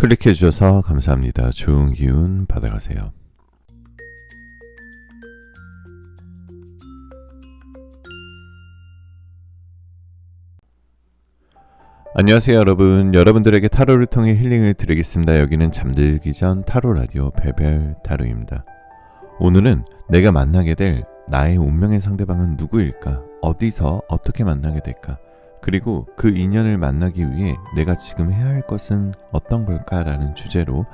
클릭해 주셔서 감사합니다. 좋은 기운 받아가세요. 안녕하세요 여러분. 여러분들에게 타로를 통해 힐링을 드리겠습니다. 여기는 잠들기 전 타로 라디오 베벨 타로입니다. 오늘은 내가 만나게 될 나의 운명의 상대방은 누구일까? 어디서 어떻게 만나게 될까? 그리고 그 인연을 만나기 위해 내가 지금 해야 할 것은 어떤 걸까라는 주제로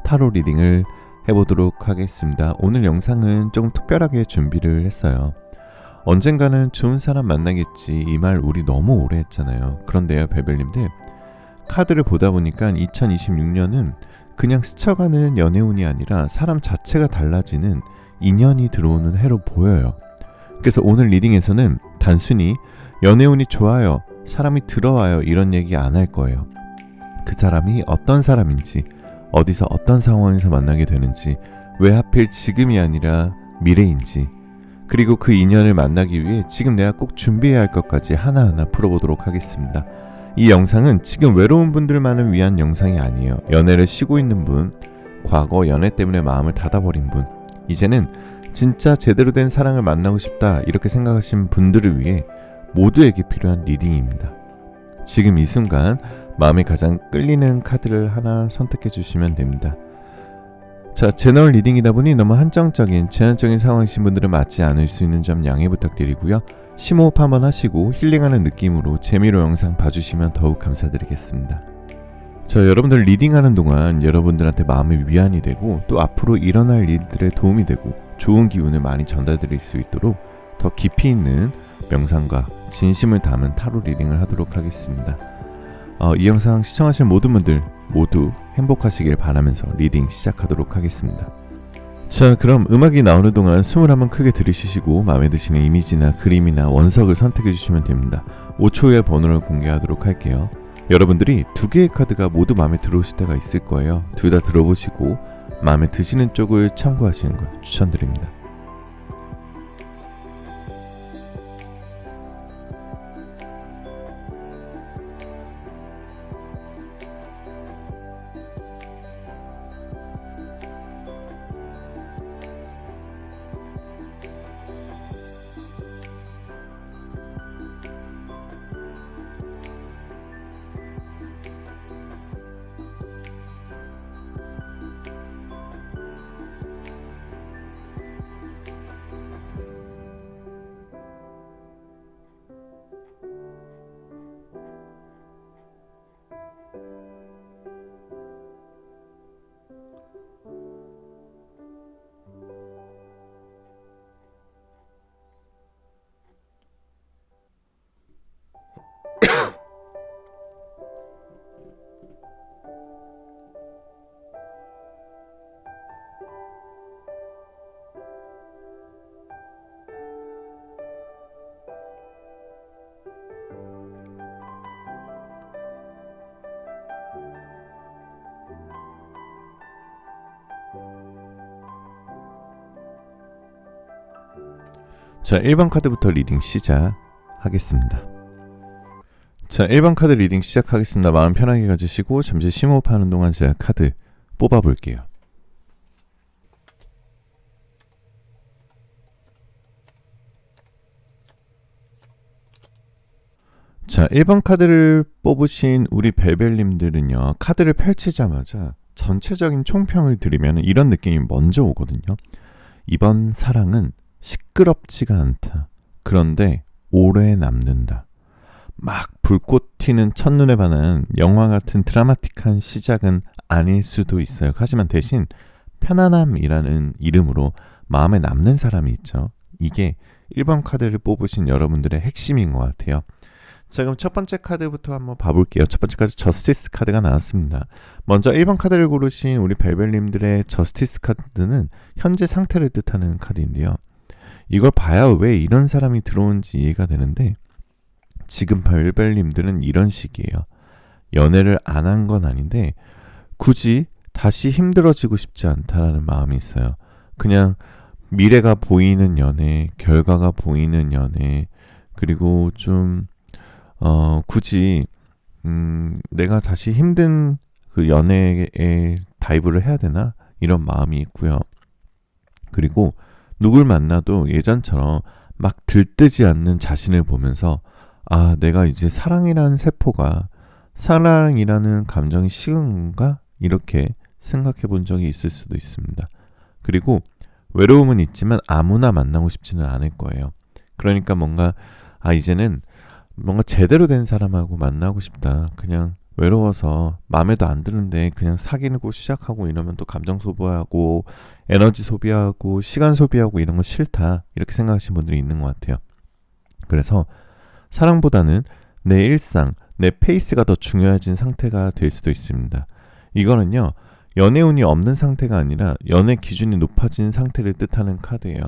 타로 리딩을 해보도록 하겠습니다. 오늘 영상은 좀 특별하게 준비를 했어요. 언젠가는 좋은 사람 만나겠지, 이 말 우리 너무 오래 했잖아요. 그런데요 베벨님들, 카드를 보다 보니까 2026년은 그냥 스쳐가는 연애운이 아니라 사람 자체가 달라지는 인연이 들어오는 해로 보여요. 그래서 오늘 리딩에서는 단순히 연애운이 좋아요, 사람이 들어와요 이런 얘기 안 할 거예요. 그 사람이 어떤 사람인지, 어디서 어떤 상황에서 만나게 되는지, 왜 하필 지금이 아니라 미래인지, 그리고 그 인연을 만나기 위해 지금 내가 꼭 준비해야 할 것까지 하나하나 풀어보도록 하겠습니다. 이 영상은 지금 외로운 분들만을 위한 영상이 아니에요. 연애를 쉬고 있는 분, 과거 연애 때문에 마음을 닫아버린 분, 이제는 진짜 제대로 된 사랑을 만나고 싶다 이렇게 생각하신 분들을 위해 모두에게 필요한 리딩입니다. 지금 이 순간 마음에 가장 끌리는 카드를 하나 선택해 주시면 됩니다. 자, 제너럴 리딩이다 보니 너무 한정적인 제한적인 상황이신 분들은 맞지 않을 수 있는 점 양해 부탁드리고요. 심호흡 한번 하시고 힐링하는 느낌으로 재미로 영상 봐주시면 더욱 감사드리겠습니다. 자, 여러분들 리딩하는 동안 여러분들한테 마음의 위안이 되고 또 앞으로 일어날 일들에 도움이 되고 좋은 기운을 많이 전달드릴 수 있도록 더 깊이 있는 명상과 진심을 담은 타로 리딩을 하도록 하겠습니다. 이 영상 시청하신 모든 분들 모두 행복하시길 바라면서 리딩 시작하도록 하겠습니다. 자, 그럼 음악이 나오는 동안 숨을 한번 크게 들이쉬시고 마음에 드시는 이미지나 그림이나 원석을 선택해 주시면 됩니다. 5초 후에 번호를 공개하도록 할게요. 여러분들이 두 개의 카드가 모두 마음에 들어오실 때가 있을 거예요. 둘 다 들어보시고 마음에 드시는 쪽을 참고하시는 걸 추천드립니다. 자, 1번 카드부터 리딩 시작하겠습니다. 자, 1번 카드 리딩 시작하겠습니다. 마음 편하게 가지시고 잠시 심호흡하는 동안 제가 카드 뽑아볼게요. 자, 1번 카드를 뽑으신 우리 벨벨님들은요, 카드를 펼치자마자 전체적인 총평을 드리면 이런 느낌이 먼저 오거든요. 이번 사랑은 시끄럽지가 않다. 그런데 오래 남는다. 막 불꽃 튀는 첫눈에 반한 영화 같은 드라마틱한 시작은 아닐 수도 있어요. 하지만 대신 편안함이라는 이름으로 마음에 남는 사람이 있죠. 이게 1번 카드를 뽑으신 여러분들의 핵심인 것 같아요. 자, 그럼 첫 번째 카드부터 한번 봐볼게요. 첫 번째 카드 저스티스 카드가 나왔습니다. 먼저 1번 카드를 고르신 우리 벨벨님들의 저스티스 카드는 현재 상태를 뜻하는 카드인데요. 이걸 봐야 왜 이런 사람이 들어온지 이해가 되는데, 지금 벨벨님들은 이런 식이에요. 연애를 안 한 건 아닌데 굳이 다시 힘들어지고 싶지 않다라는 마음이 있어요. 그냥 미래가 보이는 연애, 결과가 보이는 연애, 그리고 좀 굳이 내가 다시 힘든 그 연애에 다이브를 해야 되나 이런 마음이 있고요. 그리고 누굴 만나도 예전처럼 막 들뜨지 않는 자신을 보면서 아, 내가 이제 사랑이라는 세포가 사랑이라는 감정이 식은 건가? 이렇게 생각해 본 적이 있을 수도 있습니다. 그리고 외로움은 있지만 아무나 만나고 싶지는 않을 거예요. 그러니까 뭔가 이제는 뭔가 제대로 된 사람하고 만나고 싶다. 그냥 외로워서 마음에도 안 드는데 그냥 사귀고 시작하고 이러면 또 감정 소비하고 에너지 소비하고 시간 소비하고 이런 거 싫다. 이렇게 생각하시는 분들이 있는 것 같아요. 그래서 사랑보다는 내 일상, 내 페이스가 더 중요해진 상태가 될 수도 있습니다. 이거는요, 연애운이 없는 상태가 아니라 연애 기준이 높아진 상태를 뜻하는 카드예요.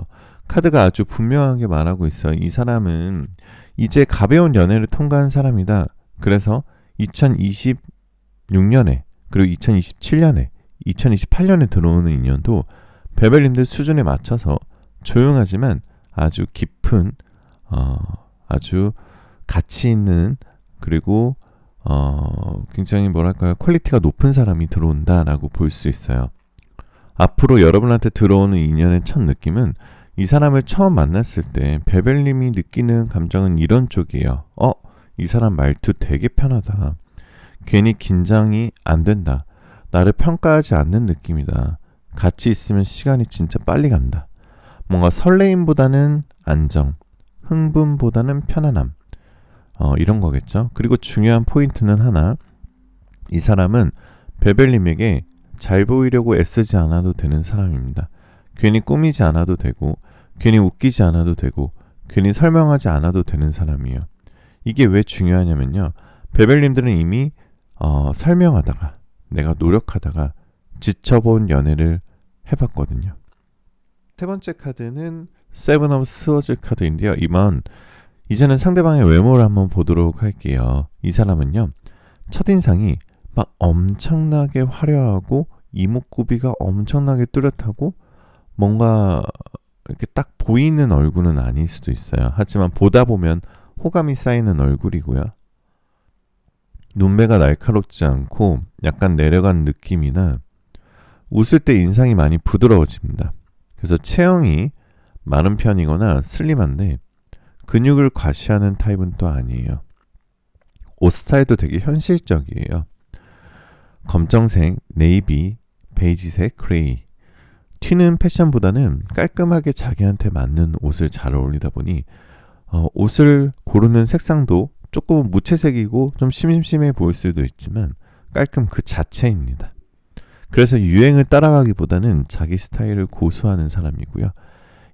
카드가 아주 분명하게 말하고 있어요. 이 사람은 이제 가벼운 연애를 통과한 사람이다. 그래서 2026년에 그리고 2027년에 2028년에 들어오는 인연도 베벨님들 수준에 맞춰서 조용하지만 아주 깊은 아주 가치 있는 그리고 굉장히 뭐랄까요, 퀄리티가 높은 사람이 들어온다라고 볼 수 있어요. 앞으로 여러분한테 들어오는 인연의 첫 느낌은 이 사람을 처음 만났을 때 베벨님이 느끼는 감정은 이런 쪽이에요. 이 사람 말투 되게 편하다. 괜히 긴장이 안 된다. 나를 평가하지 않는 느낌이다. 같이 있으면 시간이 진짜 빨리 간다. 뭔가 설레임보다는 안정, 흥분보다는 편안함. 이런 거겠죠. 그리고 중요한 포인트는 하나. 이 사람은 베벨님에게 잘 보이려고 애쓰지 않아도 되는 사람입니다. 괜히 꾸미지 않아도 되고, 괜히 웃기지 않아도 되고, 괜히 설명하지 않아도 되는 사람이에요. 이게 왜 중요하냐면요. 베벨님들은 이미 설명하다가, 내가 노력하다가 지쳐본 연애를 해봤거든요. 세 번째 카드는 세븐 오브 스워즈 카드인데요. 이제는 상대방의 외모를 한번 보도록 할게요. 이 사람은요, 첫인상이 막 엄청나게 화려하고 이목구비가 엄청나게 뚜렷하고 뭔가 이렇게 딱 보이는 얼굴은 아닐 수도 있어요. 하지만 보다 보면 호감이 쌓이는 얼굴이고요. 눈매가 날카롭지 않고 약간 내려간 느낌이나 웃을 때 인상이 많이 부드러워집니다. 그래서 체형이 마른 편이거나 슬림한데 근육을 과시하는 타입은 또 아니에요. 옷 스타일도 되게 현실적이에요. 검정색, 네이비, 베이지색, 그레이. 튀는 패션보다는 깔끔하게 자기한테 맞는 옷을 잘 어울리다 보니 옷을 고르는 색상도 조금 무채색이고 좀 심심해 보일 수도 있지만 깔끔 그 자체입니다. 그래서 유행을 따라가기보다는 자기 스타일을 고수하는 사람이고요.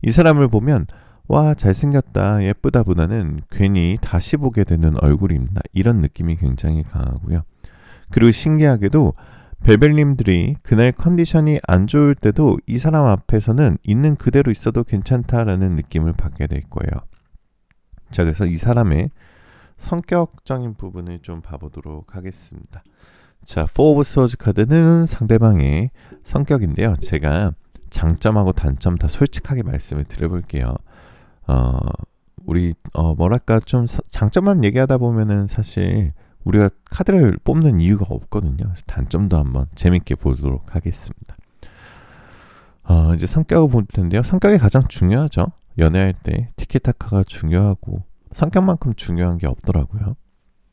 이 사람을 보면 와, 잘생겼다, 예쁘다 보다는 괜히 다시 보게 되는 얼굴입니다. 이런 느낌이 굉장히 강하고요. 그리고 신기하게도 베벨님들이 그날 컨디션이 안 좋을 때도 이 사람 앞에서는 있는 그대로 있어도 괜찮다라는 느낌을 받게 될 거예요. 자, 그래서 이 사람의 성격적인 부분을 좀 봐보도록 하겠습니다. 자, 4 오브 스워즈 카드는 상대방의 성격인데요. 제가 장점하고 단점 다 솔직하게 말씀을 드려볼게요. 우리 뭐랄까 좀 장점만 얘기하다 보면은 사실 우리가 카드를 뽑는 이유가 없거든요. 단점도 한번 재밌게 보도록 하겠습니다. 이제 성격을 볼 텐데요. 성격이 가장 중요하죠. 연애할 때 티키타카가 중요하고 성격만큼 중요한 게 없더라고요.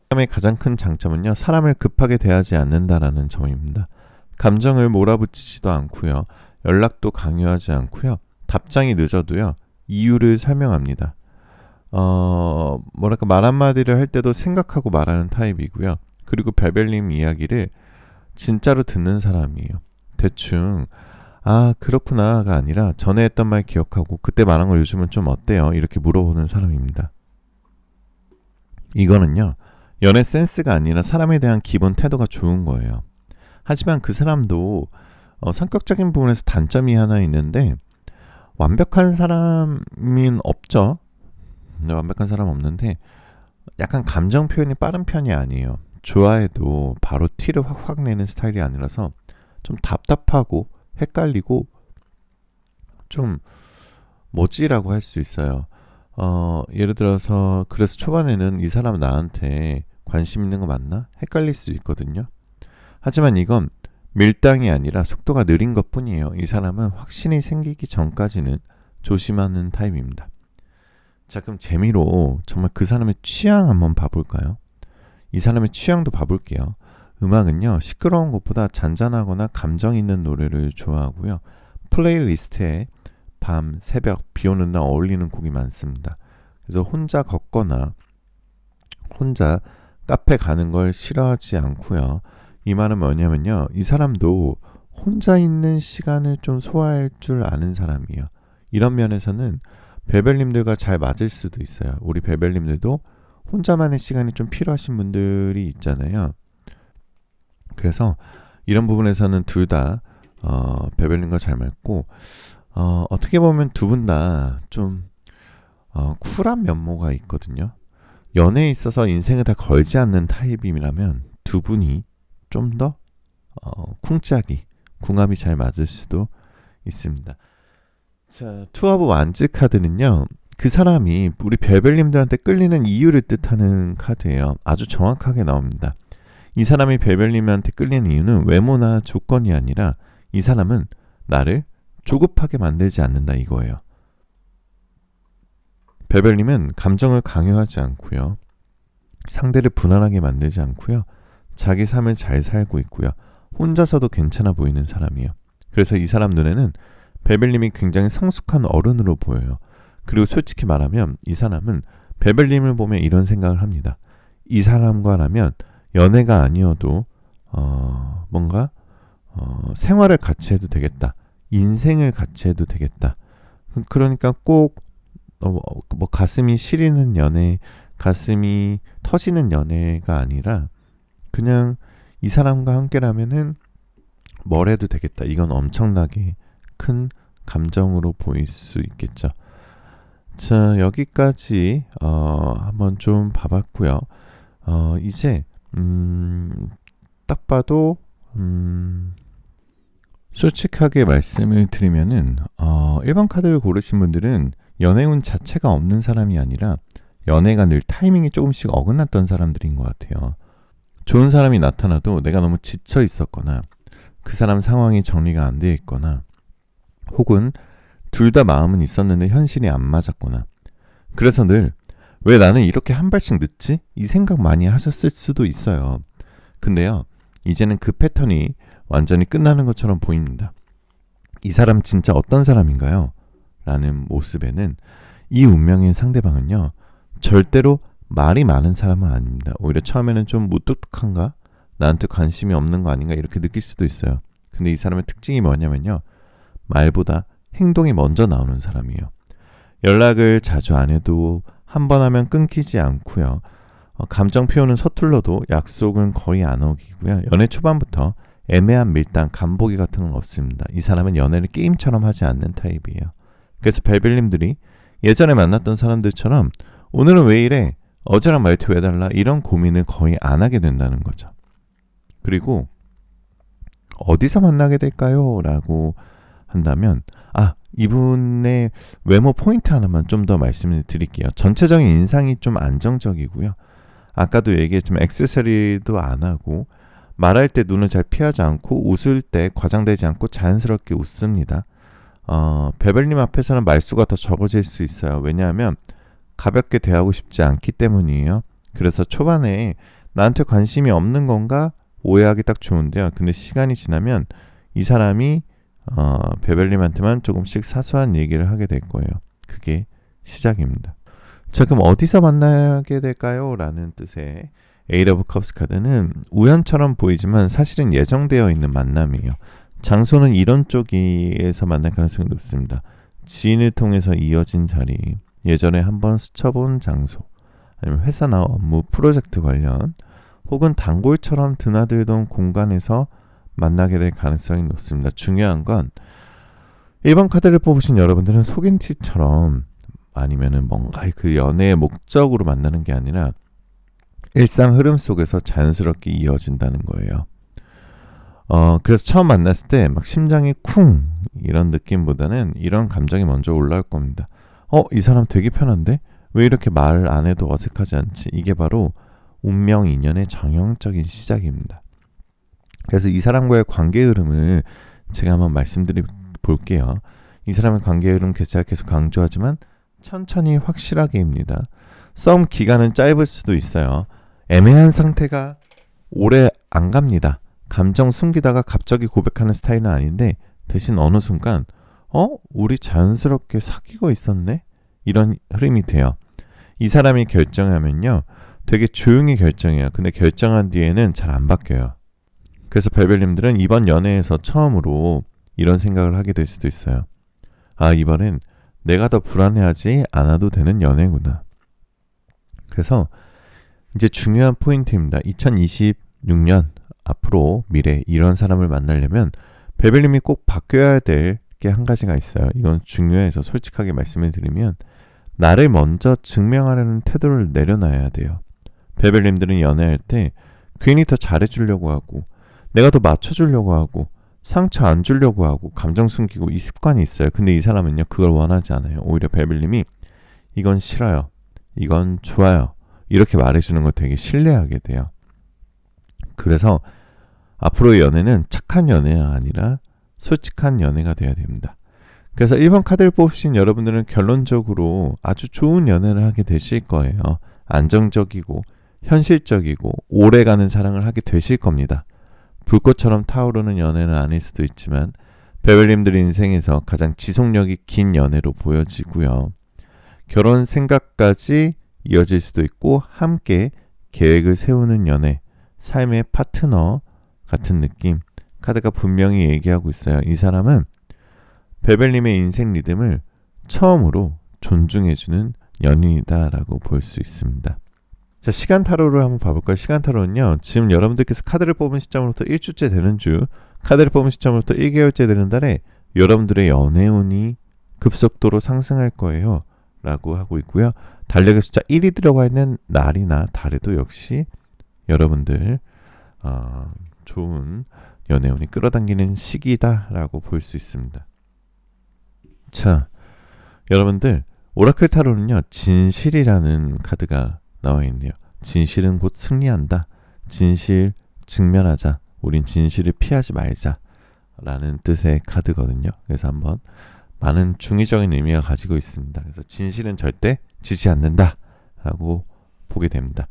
사람의 가장 큰 장점은요, 사람을 급하게 대하지 않는다라는 점입니다. 감정을 몰아붙이지도 않고요, 연락도 강요하지 않고요, 답장이 늦어도요, 이유를 설명합니다. 뭐랄까 말 한마디를 할 때도 생각하고 말하는 타입이고요. 그리고 베벨님 이야기를 진짜로 듣는 사람이에요. 대충 그렇구나가 아니라 전에 했던 말 기억하고 그때 말한 걸 요즘은 좀 어때요? 이렇게 물어보는 사람입니다. 이거는요, 연애 센스가 아니라 사람에 대한 기본 태도가 좋은 거예요. 하지만 그 사람도 성격적인 부분에서 단점이 하나 있는데 완벽한 사람은 없죠. 완벽한 사람 없는데 약간 감정 표현이 빠른 편이 아니에요. 좋아해도 바로 티를 확확 내는 스타일이 아니라서 좀 답답하고 헷갈리고 좀 뭐지라고 할 수 있어요. 예를 들어서 그래서 초반에는 이 사람 나한테 관심 있는 거 맞나? 헷갈릴 수 있거든요. 하지만 이건 밀당이 아니라 속도가 느린 것뿐이에요. 이 사람은 확신이 생기기 전까지는 조심하는 타입입니다. 자, 그럼 재미로 정말 그 사람의 취향 한번 봐볼까요? 이 사람의 취향도 봐볼게요. 음악은요, 시끄러운 것보다 잔잔하거나 감정 있는 노래를 좋아하고요. 플레이리스트에 밤, 새벽, 비 오는 날 어울리는 곡이 많습니다. 그래서 혼자 걷거나 혼자 카페 가는 걸 싫어하지 않고요. 이 말은 뭐냐면요, 이 사람도 혼자 있는 시간을 좀 소화할 줄 아는 사람이에요. 이런 면에서는 베벨님들과 잘 맞을 수도 있어요. 우리 베벨님들도 혼자만의 시간이 좀 필요하신 분들이 있잖아요. 그래서 이런 부분에서는 둘 다 베벨님과 잘 맞고, 어떻게 보면 두 분 다 좀 쿨한 면모가 있거든요. 연애에 있어서 인생을 다 걸지 않는 타입이라면 두 분이 좀 더 궁합이 잘 맞을 수도 있습니다. 자, 투 오브 완즈 카드는요, 그 사람이 우리 벨벨님들한테 끌리는 이유를 뜻하는 카드예요. 아주 정확하게 나옵니다. 이 사람이 벨벨님한테 끌리는 이유는 외모나 조건이 아니라 이 사람은 나를 조급하게 만들지 않는다 이거예요. 벨벨님은 감정을 강요하지 않고요. 상대를 불안하게 만들지 않고요. 자기 삶을 잘 살고 있고요. 혼자서도 괜찮아 보이는 사람이에요. 그래서 이 사람 눈에는 벨벨님이 굉장히 성숙한 어른으로 보여요. 그리고 솔직히 말하면 이 사람은 벨벨님을 보면 이런 생각을 합니다. 이 사람과라면 연애가 아니어도 뭔가 생활을 같이 해도 되겠다. 인생을 같이 해도 되겠다. 그러니까 꼭 뭐 가슴이 시리는 연애, 가슴이 터지는 연애가 아니라 그냥 이 사람과 함께라면은 뭘 해도 되겠다. 이건 엄청나게 큰 감정으로 보일 수 있겠죠. 자, 여기까지 한번 좀 봐봤고요. 이제 딱 봐도 솔직하게 말씀을 드리면은 1번 카드를 고르신 분들은 연애운 자체가 없는 사람이 아니라 연애가 늘 타이밍이 조금씩 어긋났던 사람들인 것 같아요. 좋은 사람이 나타나도 내가 너무 지쳐 있었거나 그 사람 상황이 정리가 안 되어 있거나 혹은 둘 다 마음은 있었는데 현실이 안 맞았거나 그래서 늘 왜 나는 이렇게 한 발씩 늦지? 이 생각 많이 하셨을 수도 있어요. 근데요, 이제는 그 패턴이 완전히 끝나는 것처럼 보입니다. 이 사람 진짜 어떤 사람인가요? 라는 모습에는 이 운명의 상대방은요, 절대로 말이 많은 사람은 아닙니다. 오히려 처음에는 좀 무뚝뚝한가? 나한테 관심이 없는 거 아닌가? 이렇게 느낄 수도 있어요. 근데 이 사람의 특징이 뭐냐면요, 말보다 행동이 먼저 나오는 사람이에요. 연락을 자주 안 해도 한 번 하면 끊기지 않고요. 감정 표현은 서툴러도 약속은 거의 안 어기고요. 연애 초반부터 애매한 밀당, 간보기 같은 건 없습니다. 이 사람은 연애를 게임처럼 하지 않는 타입이에요. 그래서 벨벨님들이 예전에 만났던 사람들처럼 오늘은 왜 이래? 어제랑 말투 왜 달라? 이런 고민을 거의 안 하게 된다는 거죠. 그리고 어디서 만나게 될까요? 라고 한다면 이분의 외모 포인트 하나만 좀 더 말씀을 드릴게요. 전체적인 인상이 좀 안정적이고요. 아까도 얘기했지만 액세서리도 안 하고 말할 때 눈을 잘 피하지 않고 웃을 때 과장되지 않고 자연스럽게 웃습니다. 베벨님 앞에서는 말수가 더 적어질 수 있어요. 왜냐하면 가볍게 대하고 싶지 않기 때문이에요. 그래서 초반에 나한테 관심이 없는 건가 오해하기 딱 좋은데요. 근데 시간이 지나면 이 사람이 베벨님한테만 조금씩 사소한 얘기를 하게 될 거예요. 그게 시작입니다. 자, 그럼 어디서 만나게 될까요? 라는 뜻의 에이트 오브 컵스 카드는 우연처럼 보이지만 사실은 예정되어 있는 만남이에요. 장소는 이런 쪽에서 만날 가능성이 높습니다. 지인을 통해서 이어진 자리, 예전에 한번 스쳐본 장소, 아니면 회사나 업무, 프로젝트 관련, 혹은 단골처럼 드나들던 공간에서 만나게 될 가능성이 높습니다. 중요한 건 1번 카드를 뽑으신 여러분들은 소개팅처럼 아니면은 뭔가 그 연애의 목적으로 만나는 게 아니라 일상 흐름 속에서 자연스럽게 이어진다는 거예요. 그래서 처음 만났을 때 막 심장이 쿵 이런 느낌보다는 이런 감정이 먼저 올라올 겁니다. 이 사람 되게 편한데? 왜 이렇게 말 안 해도 어색하지 않지? 이게 바로 운명 인연의 정형적인 시작입니다. 그래서 이 사람과의 관계 흐름을 제가 한번 말씀드려 볼게요. 이 사람의 관계 흐름 제가 계속 강조하지만 천천히 확실하게입니다. 썸 기간은 짧을 수도 있어요. 애매한 상태가 오래 안 갑니다. 감정 숨기다가 갑자기 고백하는 스타일은 아닌데 대신 어느 순간 우리 자연스럽게 사귀고 있었네? 이런 흐름이 돼요. 이 사람이 결정하면요. 되게 조용히 결정해요. 근데 결정한 뒤에는 잘 안 바뀌어요. 그래서 별별님들은 이번 연애에서 처음으로 이런 생각을 하게 될 수도 있어요. 아, 이번엔 내가 더 불안해하지 않아도 되는 연애구나. 그래서 이제 중요한 포인트입니다. 2026년 앞으로 미래 이런 사람을 만나려면 별별님이 꼭 바뀌어야 될 게 한 가지가 있어요. 이건 중요해서 솔직하게 말씀을 드리면 나를 먼저 증명하려는 태도를 내려놔야 돼요. 별별님들은 연애할 때 괜히 더 잘해주려고 하고 내가 더 맞춰주려고 하고 상처 안 주려고 하고 감정 숨기고 이 습관이 있어요. 근데 이 사람은요 그걸 원하지 않아요. 오히려 별별님이 이건 싫어요. 이건 좋아요. 이렇게 말해주는 걸 되게 신뢰하게 돼요. 그래서 앞으로의 연애는 착한 연애가 아니라 솔직한 연애가 돼야 됩니다. 그래서 1번 카드를 뽑으신 여러분들은 결론적으로 아주 좋은 연애를 하게 되실 거예요. 안정적이고 현실적이고 오래가는 사랑을 하게 되실 겁니다. 불꽃처럼 타오르는 연애는 아닐 수도 있지만 별별님들 인생에서 가장 지속력이 긴 연애로 보여지고요. 결혼 생각까지 이어질 수도 있고 함께 계획을 세우는 연애, 삶의 파트너 같은 느낌 카드가 분명히 얘기하고 있어요. 이 사람은 별별님의 인생 리듬을 처음으로 존중해주는 연인이다라고 볼 수 있습니다. 자, 시간 타로를 한번 봐볼까요? 시간 타로는요. 지금 여러분들께서 카드를 뽑은 시점으로부터 1주째 되는 주, 카드를 뽑은 시점으로부터 1개월째 되는 달에 여러분들의 연애운이 급속도로 상승할 거예요. 라고 하고 있고요. 달력의 숫자 1이 들어가 있는 날이나 달에도 역시 여러분들 좋은 연애운이 끌어당기는 시기다라고 볼 수 있습니다. 자, 여러분들 오라클 타로는요. 진실이라는 카드가 나와 있네요. 진실은 곧 승리한다. 진실 직면하자. 우린 진실을 피하지 말자. 라는 뜻의 카드거든요. 그래서 한번 많은 중의적인 의미가 가지고 있습니다. 그래서 진실은 절대 지지 않는다. 라고 보게 됩니다.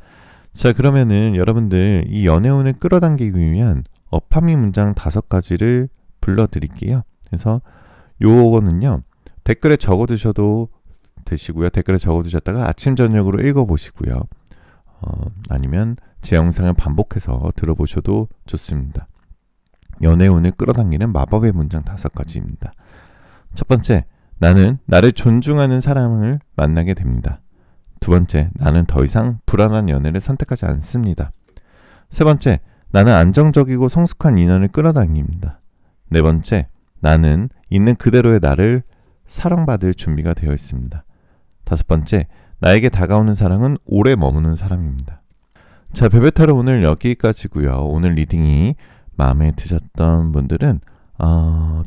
자, 그러면은 여러분들 이 연애운을 끌어당기기 위한 어파미 문장 5가지를 불러드릴게요. 그래서 요거는요. 댓글에 적어두셔도 되시고요. 댓글에 적어두셨다가 아침 저녁으로 읽어보시고요. 아니면 제 영상을 반복해서 들어보셔도 좋습니다. 연애운을 끌어당기는 마법의 문장 5가지입니다. 첫 번째, 나는 나를 존중하는 사람을 만나게 됩니다. 두 번째, 나는 더 이상 불안한 연애를 선택하지 않습니다. 세 번째, 나는 안정적이고 성숙한 인연을 끌어당깁니다. 네 번째, 나는 있는 그대로의 나를 사랑받을 준비가 되어 있습니다. 다섯 번째, 나에게 다가오는 사랑은 오래 머무는 사람입니다. 자, 베베타로 오늘 여기까지고요. 오늘 리딩이 마음에 드셨던 분들은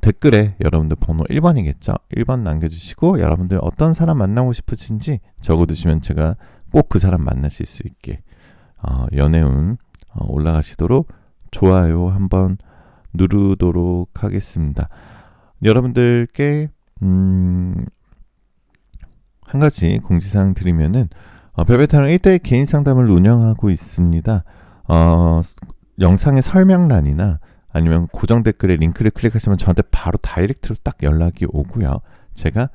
댓글에 여러분들 번호 1번이겠죠? 1번 남겨주시고 여러분들 어떤 사람 만나고 싶으신지 적어두시면 제가 꼭 그 사람 만나실 수 있게 연애운 올라가시도록 좋아요 한번 누르도록 하겠습니다. 여러분들께 한 가지 공지사항 드리면은 베베타는 1대1 개인 상담을 운영하고 있습니다. 영상의 설명란이나 아니면 고정 댓글에 링크를 클릭하시면 저한테 바로 다이렉트로 딱 연락이 오고요. 제가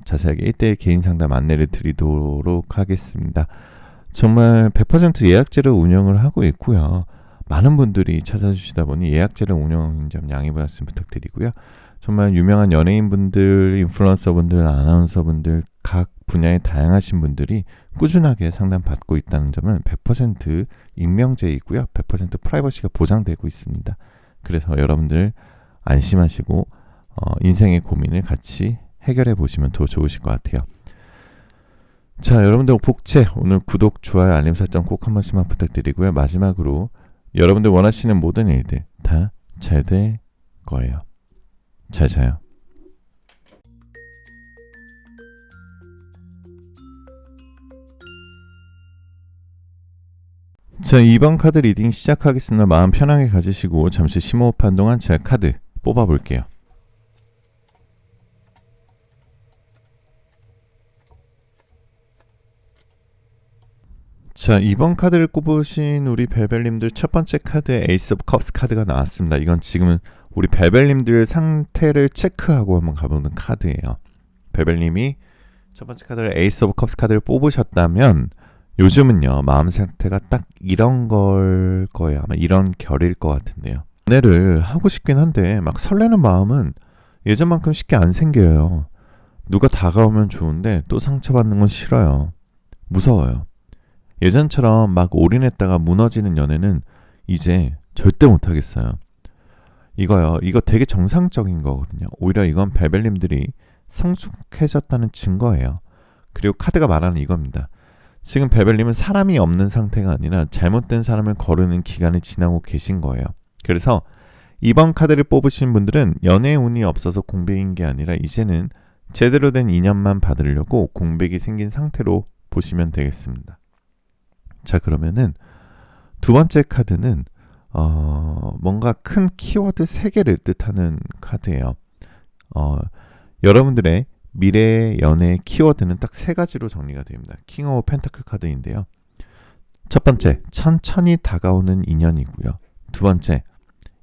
자세하게 1대1 개인 상담 안내를 드리도록 하겠습니다. 정말 100% 예약제를 운영을 하고 있고요. 많은 분들이 찾아주시다 보니 예약제를 운영인 점 양해 말씀 부탁드리고요. 정말 유명한 연예인분들, 인플루언서분들, 아나운서분들 각 분야의 다양하신 분들이 꾸준하게 상담받고 있다는 점은 100% 익명제이고요. 100% 프라이버시가 보장되고 있습니다. 그래서 여러분들 안심하시고 인생의 고민을 같이 해결해 보시면 더 좋으실 것 같아요. 자, 여러분들 복채 오늘 구독, 좋아요, 알림 설정 꼭 한 번씩만 부탁드리고요. 마지막으로 여러분들 원하시는 모든 일들 다 잘 될 거예요. 잘 자요. 자, 2번 카드 리딩 시작하겠습니다. 마음 편하게 가지시고 잠시 심호흡한 동안 제가 카드 뽑아볼게요. 자, 2번 카드를 꼽으신 우리 벨벨님들 첫 번째 카드에 에이스 오브 컵스 카드가 나왔습니다. 이건 지금은 우리 벨벨님들 상태를 체크하고 한번 가보는 카드예요. 벨벨님이 첫 번째 카드를 에이스 오브 컵스 카드를 뽑으셨다면 요즘은요, 마음 상태가 딱 이런 걸 거예요. 아마 이런 결일 것 같은데요. 연애를 하고 싶긴 한데 막 설레는 마음은 예전만큼 쉽게 안 생겨요. 누가 다가오면 좋은데 또 상처받는 건 싫어요. 무서워요. 예전처럼 막 올인했다가 무너지는 연애는 이제 절대 못하겠어요. 이거 되게 정상적인 거거든요. 오히려 이건 벨벨님들이 성숙해졌다는 증거예요. 그리고 카드가 말하는 이겁니다. 지금 벨벨님은 사람이 없는 상태가 아니라 잘못된 사람을 거르는 기간이 지나고 계신 거예요. 그래서 이번 카드를 뽑으신 분들은 연애 운이 없어서 공백인 게 아니라 이제는 제대로 된 인연만 받으려고 공백이 생긴 상태로 보시면 되겠습니다. 자, 그러면은 두 번째 카드는 뭔가 큰 키워드 3개를 뜻하는 카드예요. 여러분들의 미래의 연애 키워드는 딱 3가지로 정리가 됩니다. 킹 오브 펜타클 카드인데요. 첫 번째, 천천히 다가오는 인연이고요. 두 번째,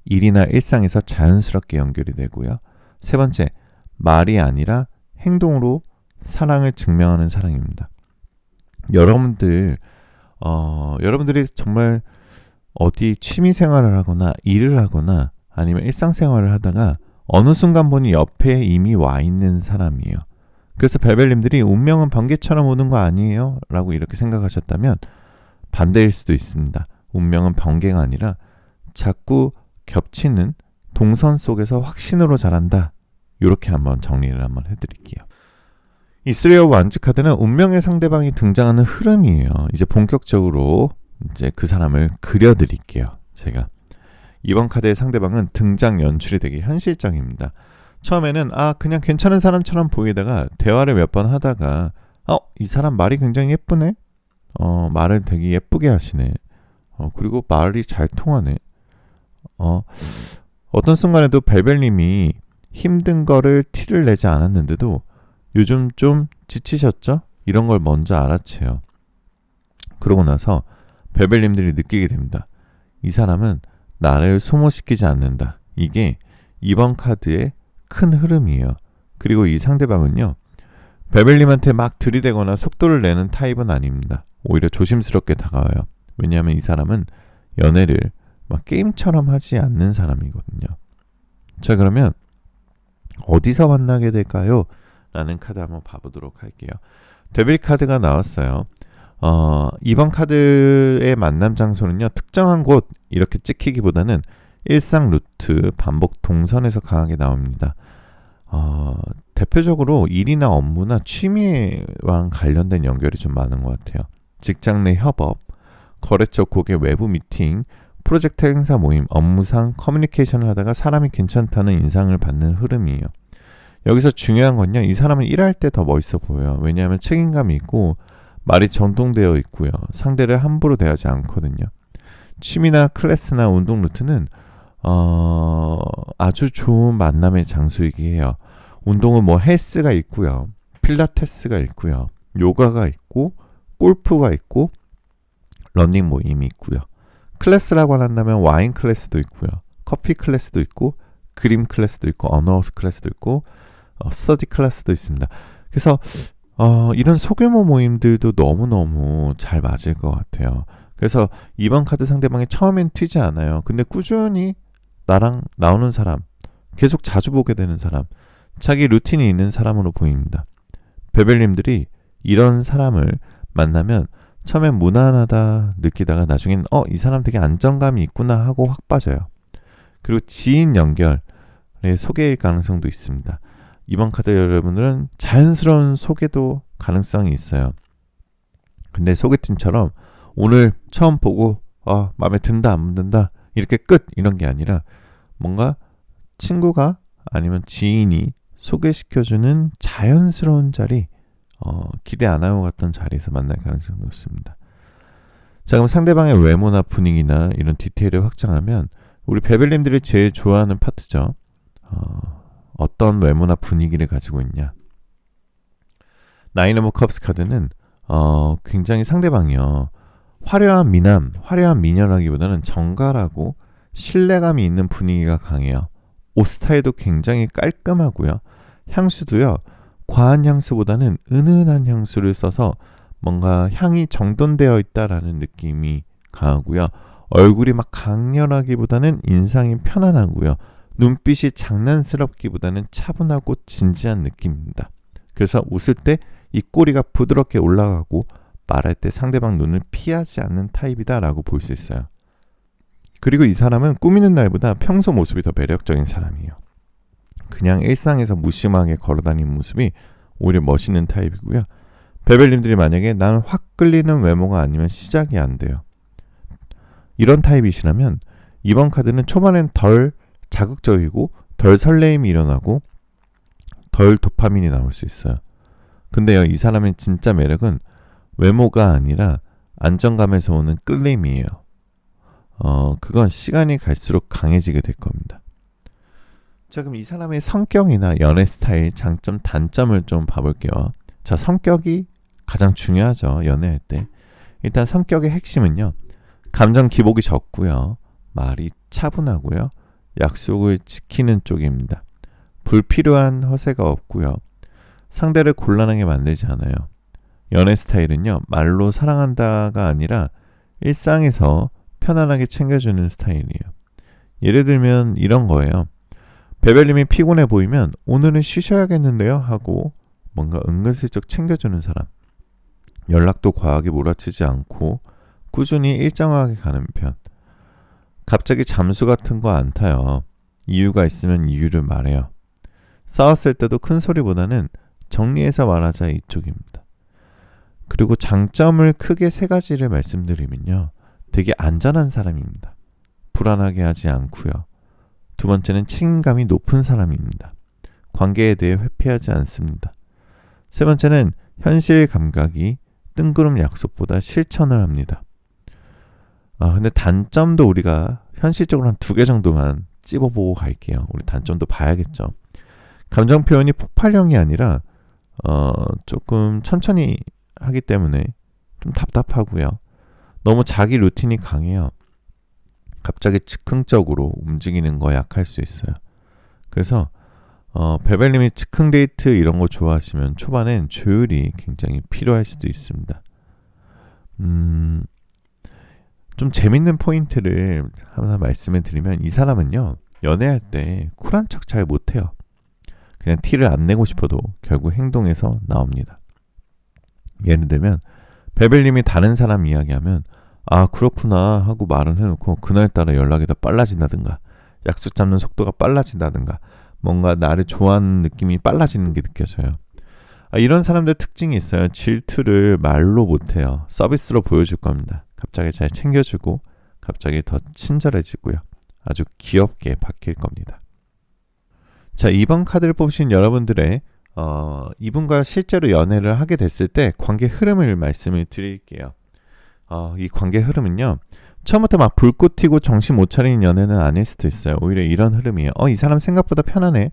일이나 일상에서 자연스럽게 연결이 되고요. 세 번째, 말이 아니라 행동으로 사랑을 증명하는 사랑입니다. 여러분들이 정말 어디 취미 생활을 하거나 일을 하거나 아니면 일상생활을 하다가 어느 순간 보니 옆에 이미 와 있는 사람이에요. 그래서 벨벨님들이 운명은 번개처럼 오는 거 아니에요? 라고 이렇게 생각하셨다면 반대일 수도 있습니다. 운명은 번개가 아니라 자꾸 겹치는 동선 속에서 확신으로 자란다. 이렇게 한번 정리를 한번 해드릴게요. 이 3 오브 완즈 카드는 운명의 상대방이 등장하는 흐름이에요. 이제 본격적으로 이제 그 사람을 그려드릴게요. 제가 이번 카드의 상대방은 등장 연출이 되게 현실적입니다. 처음에는 그냥 괜찮은 사람처럼 보이다가 대화를 몇 번 하다가 이 사람 말이 굉장히 예쁘네. 말을 되게 예쁘게 하시네. 그리고 말이 잘 통하네. 어떤 순간에도 벨벨님이 힘든 거를 티를 내지 않았는데도 요즘 좀 지치셨죠? 이런 걸 먼저 알아채요. 그러고 나서 벨벨님들이 느끼게 됩니다. 이 사람은 나를 소모시키지 않는다. 이게 이번 카드의 큰 흐름이에요. 그리고 이 상대방은요, 벨벨님한테 막 들이대거나 속도를 내는 타입은 아닙니다. 오히려 조심스럽게 다가와요. 왜냐하면 이 사람은 연애를 막 게임처럼 하지 않는 사람이거든요. 자, 그러면 어디서 만나게 될까요? 라는 카드 한번 봐보도록 할게요. 데빌 카드가 나왔어요. 이번 카드의 만남 장소는요, 특정한 곳 이렇게 찍히기보다는 일상 루트, 반복 동선에서 강하게 나옵니다. 대표적으로 일이나 업무나 취미와 관련된 연결이 좀 많은 것 같아요. 직장 내 협업, 거래처 고객 외부 미팅, 프로젝트 행사 모임, 업무상 커뮤니케이션을 하다가 사람이 괜찮다는 인상을 받는 흐름이에요. 여기서 중요한 건요, 이 사람은 일할 때 더 멋있어 보여요. 왜냐하면 책임감이 있고 말이 전통되어 있고요. 상대를 함부로 대하지 않거든요. 취미나 클래스나 운동 루트는 아주 좋은 만남의 장소이기 해요. 운동은 뭐 헬스가 있고요. 필라테스가 있고요. 요가가 있고 골프가 있고 러닝 모임이 있고요. 클래스라고 한다면 와인 클래스도 있고요. 커피 클래스도 있고 그림 클래스도 있고 언어 클래스도 있고 스터디 클래스도 있습니다. 그래서 이런 소규모 모임들도 너무너무 잘 맞을 것 같아요. 그래서 이번 카드 상대방이 처음엔 튀지 않아요. 근데 꾸준히 나랑 나오는 사람, 계속 자주 보게 되는 사람, 자기 루틴이 있는 사람으로 보입니다. 베벨님들이 이런 사람을 만나면 처음엔 무난하다 느끼다가 나중엔 이 사람 되게 안정감이 있구나 하고 확 빠져요. 그리고 지인 연결의 소개일 가능성도 있습니다. 이번 카드 여러분들은 자연스러운 소개도 가능성이 있어요. 근데 소개팅처럼 오늘 처음 보고 마음에 든다 안 든다 이렇게 끝 이런 게 아니라 뭔가 친구가 아니면 지인이 소개시켜주는 자연스러운 자리, 기대 안 하고 갔던 자리에서 만날 가능성이 높습니다. 자, 그럼 상대방의 외모나 분위기나 이런 디테일을 확장하면 우리 베벨님들이 제일 좋아하는 파트죠. 어떤 외모나 분위기를 가지고 있냐. 나인 오브 컵스 카드는 굉장히 상대방이요. 화려한 미남, 화려한 미녀라기보다는 정갈하고 신뢰감이 있는 분위기가 강해요. 옷 스타일도 굉장히 깔끔하고요. 향수도요. 과한 향수보다는 은은한 향수를 써서 뭔가 향이 정돈되어 있다라는 느낌이 강하고요. 얼굴이 막 강렬하기보다는 인상이 편안하고요. 눈빛이 장난스럽기보다는 차분하고 진지한 느낌입니다. 그래서 웃을 때 입꼬리가 부드럽게 올라가고 말할 때 상대방 눈을 피하지 않는 타입이다라고 볼 수 있어요. 그리고 이 사람은 꾸미는 날보다 평소 모습이 더 매력적인 사람이에요. 그냥 일상에서 무심하게 걸어다니는 모습이 오히려 멋있는 타입이고요. 베벨님들이 만약에 나는 확 끌리는 외모가 아니면 시작이 안 돼요. 이런 타입이시라면 이번 카드는 초반엔 덜 자극적이고 덜 설레임이 일어나고 덜 도파민이 나올 수 있어요. 근데요, 이 사람의 진짜 매력은 외모가 아니라 안정감에서 오는 끌림이에요. 그건 시간이 갈수록 강해지게 될 겁니다. 자, 그럼 이 사람의 성격이나 연애 스타일, 장점, 단점을 좀 봐볼게요. 자, 성격이 가장 중요하죠. 연애할 때. 일단 성격의 핵심은요. 감정 기복이 적고요. 말이 차분하고요. 약속을 지키는 쪽입니다. 불필요한 허세가 없고요. 상대를 곤란하게 만들지 않아요. 연애 스타일은요. 말로 사랑한다가 아니라 일상에서 편안하게 챙겨주는 스타일이에요. 예를 들면 이런 거예요. 베벨님이 피곤해 보이면 오늘은 쉬셔야겠는데요 하고 뭔가 은근슬쩍 챙겨주는 사람. 연락도 과하게 몰아치지 않고 꾸준히 일정하게 가는 편. 갑자기 잠수 같은 거 안 타요. 이유가 있으면 이유를 말해요. 싸웠을 때도 큰 소리보다는 정리해서 말하자 이쪽입니다. 그리고 장점을 크게 3가지를 말씀드리면요. 되게 안전한 사람입니다. 불안하게 하지 않고요. 두 번째는 책임감이 높은 사람입니다. 관계에 대해 회피하지 않습니다. 세 번째는 현실 감각이 뜬구름 약속보다 실천을 합니다. 근데 단점도 우리가 현실적으로 한 2개 정도만 찝어보고 갈게요. 우리 단점도 봐야겠죠. 감정 표현이 폭발형이 아니라 조금 천천히 하기 때문에 좀 답답하고요. 너무 자기 루틴이 강해요. 갑자기 즉흥적으로 움직이는 거 약할 수 있어요. 그래서 베벨님이 즉흥 데이트 이런 거 좋아하시면 초반엔 조율이 굉장히 필요할 수도 있습니다. 좀 재밌는 포인트를 하나 말씀을 드리면 이 사람은요. 연애할 때 쿨한 척 잘 못해요. 그냥 티를 안 내고 싶어도 결국 행동에서 나옵니다. 예를 들면 베벨님이 다른 사람 이야기하면 아 그렇구나 하고 말은 해놓고 그날따라 연락이 더 빨라진다든가 약속 잡는 속도가 빨라진다든가 뭔가 나를 좋아하는 느낌이 빨라지는 게 느껴져요. 이런 사람들 특징이 있어요. 질투를 말로 못해요. 서비스로 보여줄 겁니다. 갑자기 잘 챙겨주고 갑자기 더 친절해지고요. 아주 귀엽게 바뀔 겁니다. 자, 이번 카드를 뽑으신 여러분들의 이분과 실제로 연애를 하게 됐을 때 관계 흐름을 말씀을 드릴게요. 이 관계 흐름은요. 처음부터 막 불꽃 튀고 정신 못 차리는 연애는 아닐 수도 있어요. 오히려 이런 흐름이에요. 이 사람 생각보다 편하네.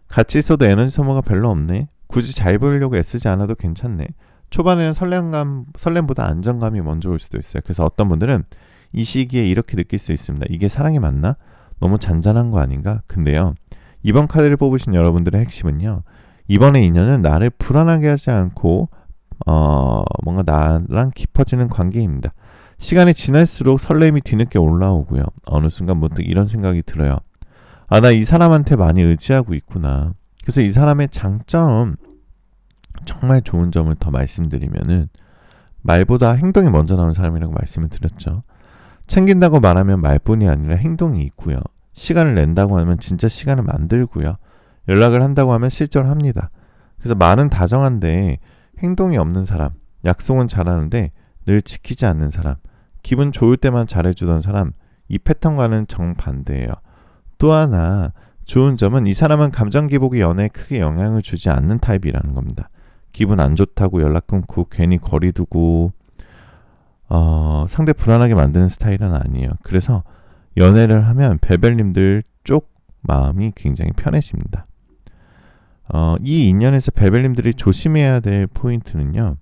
같이 있어도 에너지 소모가 별로 없네. 굳이 잘 보이려고 애쓰지 않아도 괜찮네. 초반에는 설렘보다 안정감이 먼저 올 수도 있어요. 그래서 어떤 분들은 이 시기에 이렇게 느낄 수 있습니다. 이게 사랑이 맞나? 너무 잔잔한 거 아닌가? 근데요. 이번 카드를 뽑으신 여러분들의 핵심은요. 이번의 인연은 나를 불안하게 하지 않고 뭔가 나랑 깊어지는 관계입니다. 시간이 지날수록 설렘이 뒤늦게 올라오고요. 어느 순간 문득 이런 생각이 들어요. 나 이 사람한테 많이 의지하고 있구나. 그래서 이 사람의 장점, 정말 좋은 점을 더 말씀드리면은 말보다 행동이 먼저 나오는 사람이라고 말씀을 드렸죠. 챙긴다고 말하면 말뿐이 아니라 행동이 있고요. 시간을 낸다고 하면 진짜 시간을 만들고요. 연락을 한다고 하면 실제로 합니다. 그래서 말은 다정한데 행동이 없는 사람, 약속은 잘하는데 늘 지키지 않는 사람, 기분 좋을 때만 잘해주던 사람, 이 패턴과는 정반대예요. 또 하나 좋은 점은 이 사람은 감정 기복이 연애에 크게 영향을 주지 않는 타입이라는 겁니다. 기분 안 좋다고 연락 끊고 괜히 거리 두고 상대 불안하게 만드는 스타일은 아니에요. 그래서 연애를 하면 베벨님들 쪽 마음이 굉장히 편해집니다. 이 인연에서 베벨님들이 조심해야 될 포인트는요.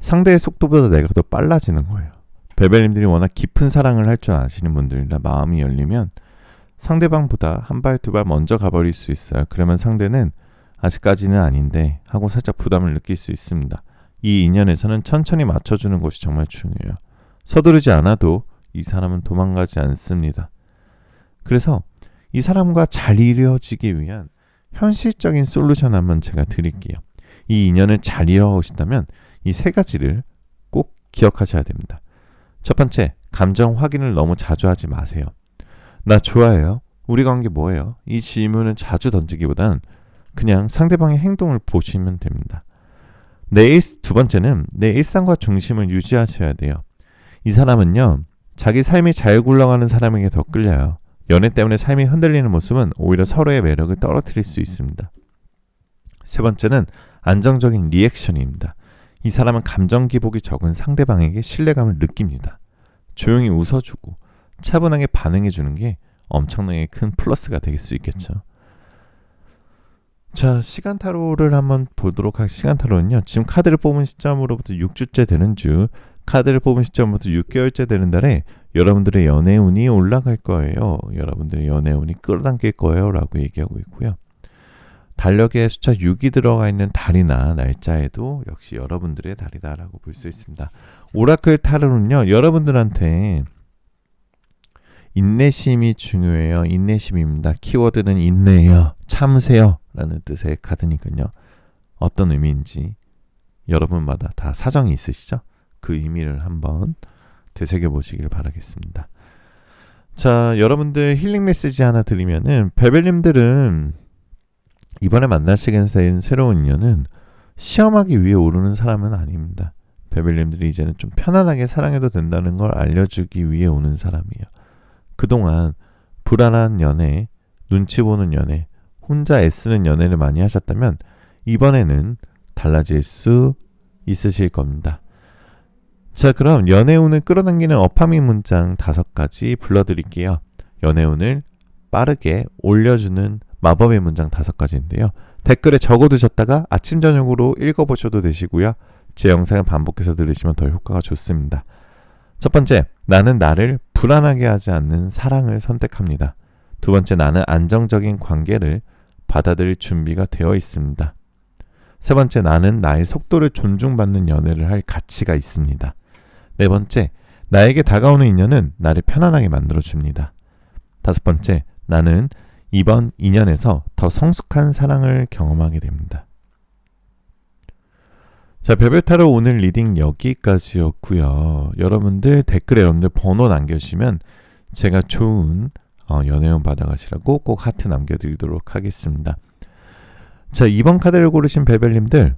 상대의 속도보다 내가 더 빨라지는 거예요. 베벨님들이 워낙 깊은 사랑을 할 줄 아시는 분들이라 마음이 열리면 상대방보다 한 발, 두 발 먼저 가버릴 수 있어요. 그러면 상대는 아직까지는 아닌데 하고 살짝 부담을 느낄 수 있습니다. 이 인연에서는 천천히 맞춰주는 것이 정말 중요해요. 서두르지 않아도 이 사람은 도망가지 않습니다. 그래서 이 사람과 잘 이루어지기 위한 현실적인 솔루션 한번 제가 드릴게요. 이 인연을 잘 이어오신다면 이 세 가지를 꼭 기억하셔야 됩니다. 첫 번째, 감정 확인을 너무 자주 하지 마세요. 나 좋아해요? 우리 관계 뭐예요? 이 질문은 자주 던지기보단 그냥 상대방의 행동을 보시면 됩니다. 두 번째는 내 일상과 중심을 유지하셔야 돼요. 이 사람은요, 자기 삶이 잘 굴러가는 사람에게 더 끌려요. 연애 때문에 삶이 흔들리는 모습은 오히려 서로의 매력을 떨어뜨릴 수 있습니다. 세 번째는 안정적인 리액션입니다. 이 사람은 감정 기복이 적은 상대방에게 신뢰감을 느낍니다. 조용히 웃어주고 차분하게 반응해주는 게 엄청나게 큰 플러스가 될 수 있겠죠. 자, 시간타로를 한번 보도록 할 시간타로는요. 지금 카드를 뽑은 시점으로부터 6주째 되는 주, 카드를 뽑은 시점부터 6개월째 되는 달에 여러분들의 연애운이 올라갈 거예요. 여러분들의 연애운이 끌어당길 거예요. 라고 얘기하고 있고요. 달력에 숫자 6이 들어가 있는 달이나 날짜에도 역시 여러분들의 달이다라고 볼 수 있습니다. 오라클 타로는요. 여러분들한테 인내심이 중요해요. 인내심입니다. 키워드는 인내예요. 참으세요. 라는 뜻의 카드니까요. 어떤 의미인지 여러분마다 다 사정이 있으시죠? 그 의미를 한번 되새겨보시길 바라겠습니다. 자, 여러분들 힐링 메시지 하나 드리면은 베벨님들은 이번에 만나시게 된 새로운 인연은 시험하기 위해 오르는 사람은 아닙니다. 베벨님들이 이제는 좀 편안하게 사랑해도 된다는 걸 알려주기 위해 오는 사람이에요. 그동안 불안한 연애, 눈치 보는 연애, 혼자 애쓰는 연애를 많이 하셨다면 이번에는 달라질 수 있으실 겁니다. 자, 그럼 연애운을 끌어당기는 어파밍 문장 5가지 불러드릴게요. 연애운을 빠르게 올려주는 마법의 문장 5가지인데요. 댓글에 적어두셨다가 아침 저녁으로 읽어보셔도 되시고요. 제 영상을 반복해서 들으시면 더 효과가 좋습니다. 첫 번째, 나는 나를 불안하게 하지 않는 사랑을 선택합니다. 두 번째, 나는 안정적인 관계를 받아들일 준비가 되어 있습니다. 세 번째, 나는 나의 속도를 존중받는 연애를 할 가치가 있습니다. 네 번째, 나에게 다가오는 인연은 나를 편안하게 만들어줍니다. 다섯 번째, 나는 이번 인연에서 더 성숙한 사랑을 경험하게 됩니다. 자, 별별타로 오늘 리딩 여기까지였고요. 여러분들 댓글에 여러분들 번호 남겨주시면 제가 좋은 연애운 받아가시라고 꼭 하트 남겨드리도록 하겠습니다. 자, 이번 카드를 고르신 베벨님들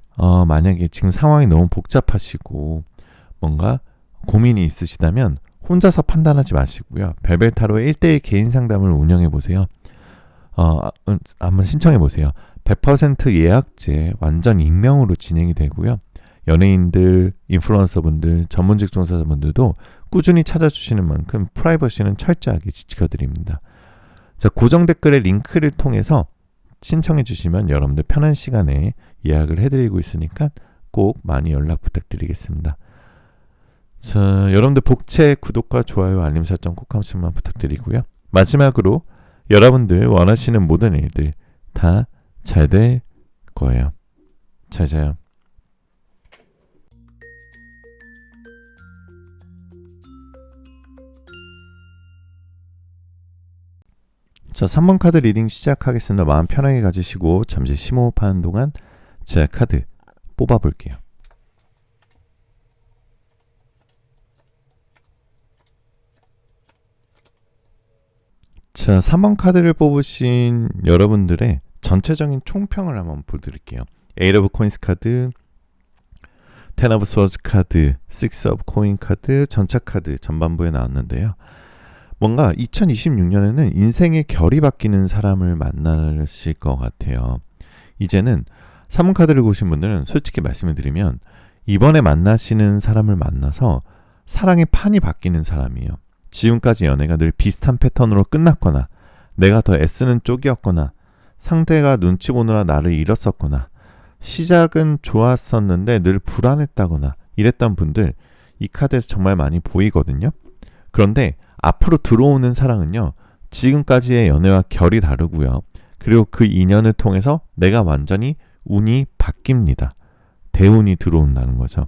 만약에 지금 상황이 너무 복잡하시고 뭔가 고민이 있으시다면 혼자서 판단하지 마시고요. 벨벨타로의 1대1 개인 상담을 운영해보세요. 한번 신청해보세요. 100% 예약제 완전 익명으로 진행이 되고요. 연예인들, 인플루언서분들, 전문직 종사자분들도 꾸준히 찾아주시는 만큼 프라이버시는 철저하게 지켜드립니다. 자, 고정 댓글의 링크를 통해서 신청해주시면 여러분들 편한 시간에 예약을 해드리고 있으니까 꼭 많이 연락 부탁드리겠습니다. 자, 여러분들 복채 구독과 좋아요, 알림 설정 꼭 한 번씩만 부탁드리고요. 마지막으로 여러분들 원하시는 모든 일들 다 잘 될 거예요. 잘 자요. 자, 3번 카드 리딩 시작하겠습니다. 마음 편하게 가지시고 잠시 심호흡하는 동안 제가 카드 뽑아볼게요. 자, 3번 카드를 뽑으신 여러분들의 전체적인 총평을 한번 보여드릴게요. 8 of Coins 카드, 10 of Swords 카드, 6 of Coin 카드, 전차 카드 전반부에 나왔는데요. 뭔가 2026년에는 인생의 결이 바뀌는 사람을 만나실 것 같아요. 이제는 3번 카드를 보신 분들은 솔직히 말씀을 드리면 이번에 만나시는 사람을 만나서 사랑의 판이 바뀌는 사람이에요. 지금까지 연애가 늘 비슷한 패턴으로 끝났거나 내가 더 애쓰는 쪽이었거나 상대가 눈치 보느라 나를 잃었었거나 시작은 좋았었는데 늘 불안했다거나 이랬던 분들 이 카드에서 정말 많이 보이거든요. 그런데 앞으로 들어오는 사랑은요. 지금까지의 연애와 결이 다르고요. 그리고 그 인연을 통해서 내가 완전히 운이 바뀝니다. 대운이 들어온다는 거죠.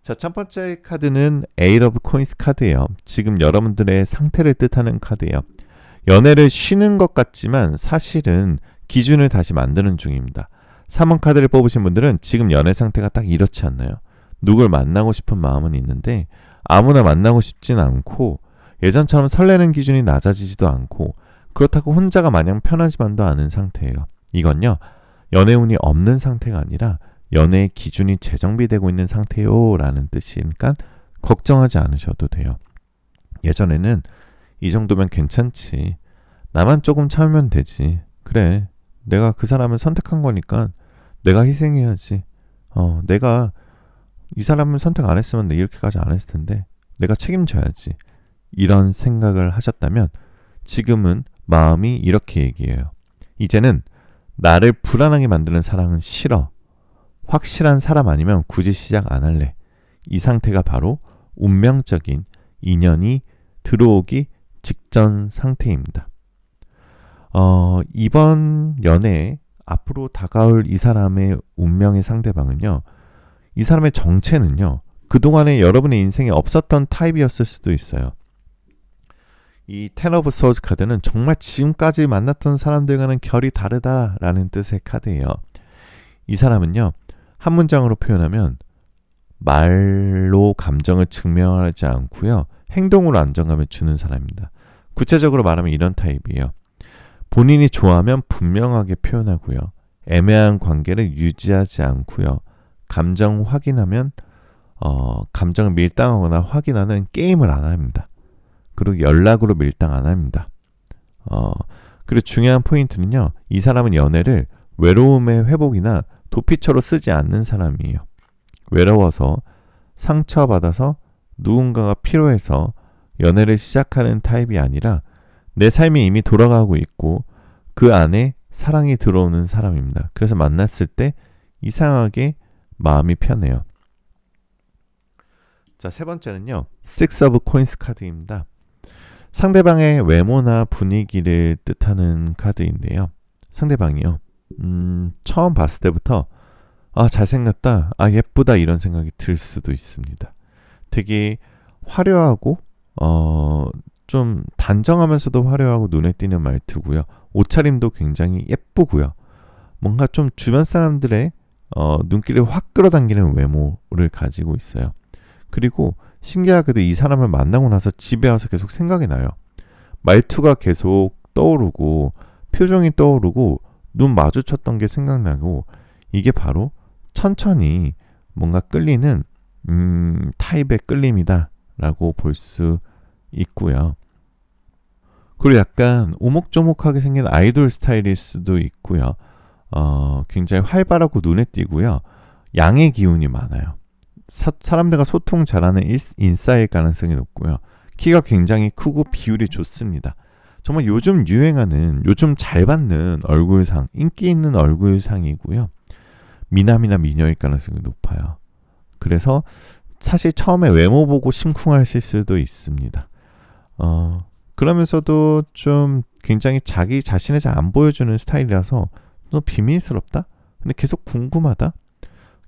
자, 첫 번째 카드는 Eight of Coins 카드예요. 지금 여러분들의 상태를 뜻하는 카드예요. 연애를 쉬는 것 같지만 사실은 기준을 다시 만드는 중입니다. 3번 카드를 뽑으신 분들은 지금 연애 상태가 딱 이렇지 않나요? 누굴 만나고 싶은 마음은 있는데 아무나 만나고 싶진 않고 예전처럼 설레는 기준이 낮아지지도 않고 그렇다고 혼자가 마냥 편하지만도 않은 상태예요. 이건요. 연애운이 없는 상태가 아니라 연애의 기준이 재정비되고 있는 상태요 라는 뜻이니까 걱정하지 않으셔도 돼요. 예전에는 이 정도면 괜찮지. 나만 조금 참으면 되지. 그래. 내가 그 사람을 선택한 거니까 내가 희생해야지. 내가 이 사람을 선택 안 했으면 내가 이렇게까지 안 했을 텐데 내가 책임져야지. 이런 생각을 하셨다면 지금은 마음이 이렇게 얘기해요. 이제는 나를 불안하게 만드는 사랑은 싫어. 확실한 사람 아니면 굳이 시작 안 할래. 이 상태가 바로 운명적인 인연이 들어오기 직전 상태입니다. 이번 연애에 앞으로 다가올 이 사람의 운명의 상대방은요. 이 사람의 정체는요. 그동안에 여러분의 인생에 없었던 타입이었을 수도 있어요. 이 Ten of Swords 카드는 정말 지금까지 만났던 사람들과는 결이 다르다라는 뜻의 카드예요. 이 사람은요. 한 문장으로 표현하면 말로 감정을 증명하지 않고요. 행동으로 안정감을 주는 사람입니다. 구체적으로 말하면 이런 타입이에요. 본인이 좋아하면 분명하게 표현하고요. 애매한 관계를 유지하지 않고요. 감정 확인하면 감정을 밀당하거나 확인하는 게임을 안 합니다. 그리고 연락으로 밀당 안 합니다. 그리고 중요한 포인트는요. 이 사람은 연애를 외로움의 회복이나 도피처로 쓰지 않는 사람이에요. 외로워서 상처받아서 누군가가 필요해서 연애를 시작하는 타입이 아니라 내 삶이 이미 돌아가고 있고 그 안에 사랑이 들어오는 사람입니다. 그래서 만났을 때 이상하게 마음이 편해요. 자, 세 번째는요. Six of Coins 카드입니다. 상대방의 외모나 분위기를 뜻하는 카드인데요. 상대방이요. 처음 봤을 때부터 잘생겼다, 예쁘다 이런 생각이 들 수도 있습니다. 되게 화려하고 좀 단정하면서도 화려하고 눈에 띄는 말투고요. 옷차림도 굉장히 예쁘고요. 뭔가 좀 주변 사람들의 눈길을 확 끌어당기는 외모를 가지고 있어요. 그리고 신기하게도 이 사람을 만나고 나서 집에 와서 계속 생각이 나요. 말투가 계속 떠오르고 표정이 떠오르고 눈 마주쳤던 게 생각나고 이게 바로 천천히 뭔가 끌리는 타입의 끌림이다 라고 볼 수 있고요. 그리고 약간 오목조목하게 생긴 아이돌 스타일일 수도 있고요. 굉장히 활발하고 눈에 띄고요. 양의 기운이 많아요. 사람들과 소통 잘하는 인싸일 가능성이 높고요. 키가 굉장히 크고 비율이 좋습니다. 정말 요즘 유행하는, 요즘 잘 받는 얼굴상, 인기 있는 얼굴상이고요. 미남이나 미녀일 가능성이 높아요. 그래서 사실 처음에 외모 보고 심쿵하실 수도 있습니다. 그러면서도 좀 굉장히 자기 자신을 잘 안 보여주는 스타일이라서 너 비밀스럽다? 근데 계속 궁금하다?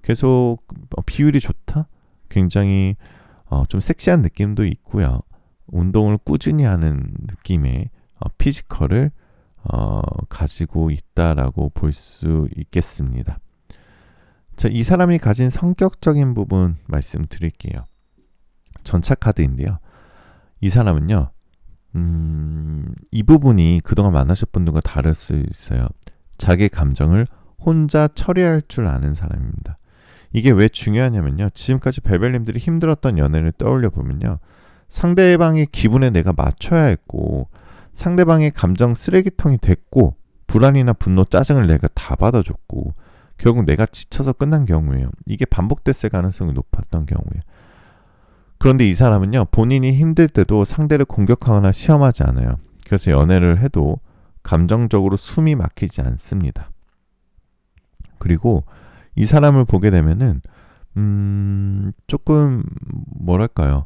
계속 비율이 좋다? 굉장히 좀 섹시한 느낌도 있고요. 운동을 꾸준히 하는 느낌의 피지컬을 가지고 있다라고 볼 수 있겠습니다. 자, 이 사람이 가진 성격적인 부분 말씀드릴게요. 전차 카드인데요. 이 사람은요. 이 부분이 그동안 만나셨던 분들과 다를 수 있어요. 자기 감정을 혼자 처리할 줄 아는 사람입니다. 이게 왜 중요하냐면요. 지금까지 벨벨님들이 힘들었던 연애를 떠올려 보면요. 상대방의 기분에 내가 맞춰야 했고 상대방의 감정 쓰레기통이 됐고 불안이나 분노, 짜증을 내가 다 받아줬고 결국 내가 지쳐서 끝난 경우예요. 이게 반복됐을 가능성이 높았던 경우예요. 그런데 이 사람은요, 본인이 힘들 때도 상대를 공격하거나 시험하지 않아요. 그래서 연애를 해도 감정적으로 숨이 막히지 않습니다. 그리고 이 사람을 보게 되면은 조금 뭐랄까요?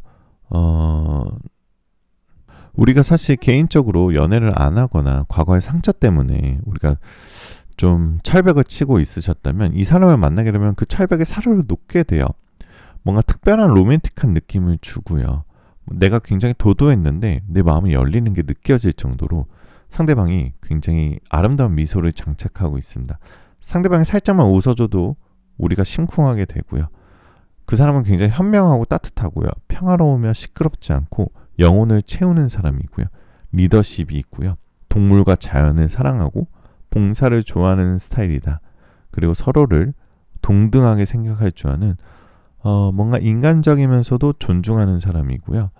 우리가 사실 개인적으로 연애를 안 하거나 과거의 상처 때문에 우리가 좀 철벽을 치고 있으셨다면 이 사람을 만나게 되면 그 철벽에 사르르 녹게 돼요. 뭔가 특별한 로맨틱한 느낌을 주고요. 내가 굉장히 도도했는데 내 마음이 열리는 게 느껴질 정도로 상대방이 굉장히 아름다운 미소를 장착하고 있습니다. 상대방이 살짝만 웃어줘도 우리가 심쿵하게 되고요. 그 사람은 굉장히 현명하고 따뜻하고요. 평화로우며 시끄럽지 않고 영혼을 채우는 사람이고요. 리더십이 있고요. 동물과 자연을 사랑하고 봉사를 좋아하는 스타일이다. 그리고 서로를 동등하게 생각할 줄 아는 뭔가 인간적이면서도 존중하는 사람이고요.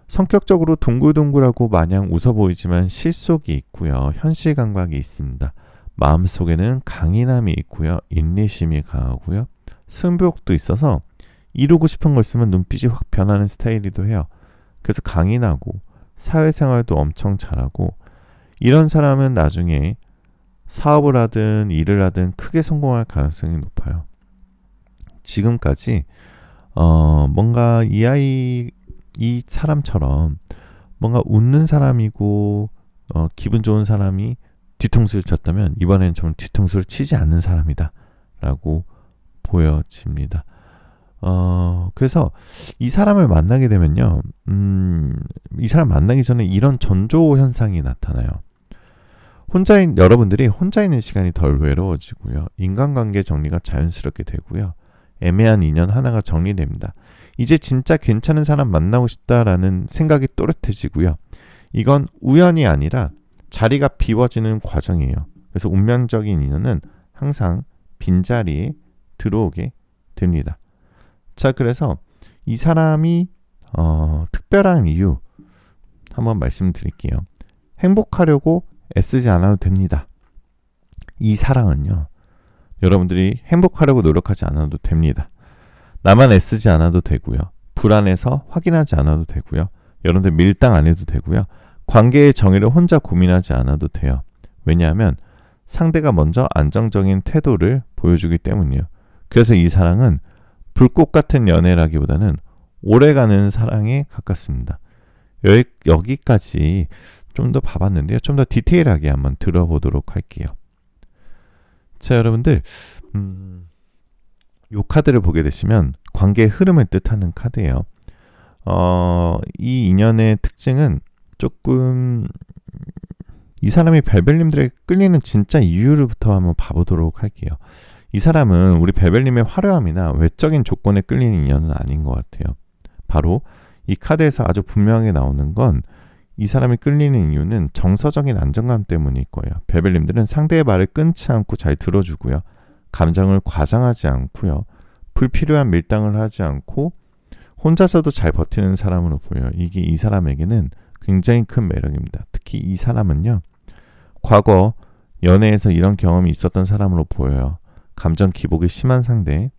성격적으로 동글동글하고 마냥 웃어 보이지만 실속이 있고요. 현실 감각이 있습니다. 마음속에는 강인함이 있고요. 인내심이 강하고요. 승부욕도 있어서 이루고 싶은 걸 쓰면 눈빛이 확 변하는 스타일이기도 해요. 그래서 강인하고 사회생활도 엄청 잘하고 이런 사람은 나중에 사업을 하든 일을 하든 크게 성공할 가능성이 높아요. 지금까지 뭔가 이 사람처럼 뭔가 웃는 사람이고 기분 좋은 사람이 뒤통수를 쳤다면 이번에는 좀 뒤통수를 치지 않는 사람이다 라고 보여집니다. 그래서 이 사람을 만나게 되면요, 이 사람 만나기 전에 이런 전조 현상이 나타나요. 여러분들이 혼자 있는 시간이 덜 외로워지고요. 인간관계 정리가 자연스럽게 되고요. 애매한 인연 하나가 정리됩니다. 이제 진짜 괜찮은 사람 만나고 싶다라는 생각이 또렷해지고요. 이건 우연이 아니라 자리가 비워지는 과정이에요. 그래서 운명적인 인연은 항상 빈자리에 들어오게 됩니다. 자, 그래서 이 사람이 특별한 이유 한번 말씀드릴게요. 행복하려고 애쓰지 않아도 됩니다. 이 사랑은요, 여러분들이 행복하려고 노력하지 않아도 됩니다. 나만 애쓰지 않아도 되고요. 불안해서 확인하지 않아도 되고요. 여러분들 밀당 안 해도 되고요. 관계의 정의를 혼자 고민하지 않아도 돼요. 왜냐하면 상대가 먼저 안정적인 태도를 보여주기 때문이에요. 그래서 이 사랑은 불꽃 같은 연애라기보다는 오래가는 사랑에 가깝습니다. 여기까지 좀 더 봐봤는데요. 좀 더 디테일하게 한번 들어보도록 할게요. 자, 여러분들 이 카드를 보게 되시면 관계의 흐름을 뜻하는 카드예요. 이 인연의 특징은 조금 이 사람이 벨벨님들에게 끌리는 진짜 이유를부터 한번 봐보도록 할게요. 이 사람은 우리 벨벨님의 화려함이나 외적인 조건에 끌리는 인연은 아닌 것 같아요. 바로 이 카드에서 아주 분명하게 나오는 건 이 사람이 끌리는 이유는 정서적인 안정감 때문일 거예요. 벨벨님들은 상대의 말을 끊지 않고 잘 들어주고요. 감정을 과장하지 않고요. 불필요한 밀당을 하지 않고 혼자서도 잘 버티는 사람으로 보여요. 이게 이 사람에게는 굉장히 큰 매력입니다. 특히 이 사람은요, 과거 연애에서 이런 경험이 있었던 사람으로 보여요. 감정 기복이 심한 상대,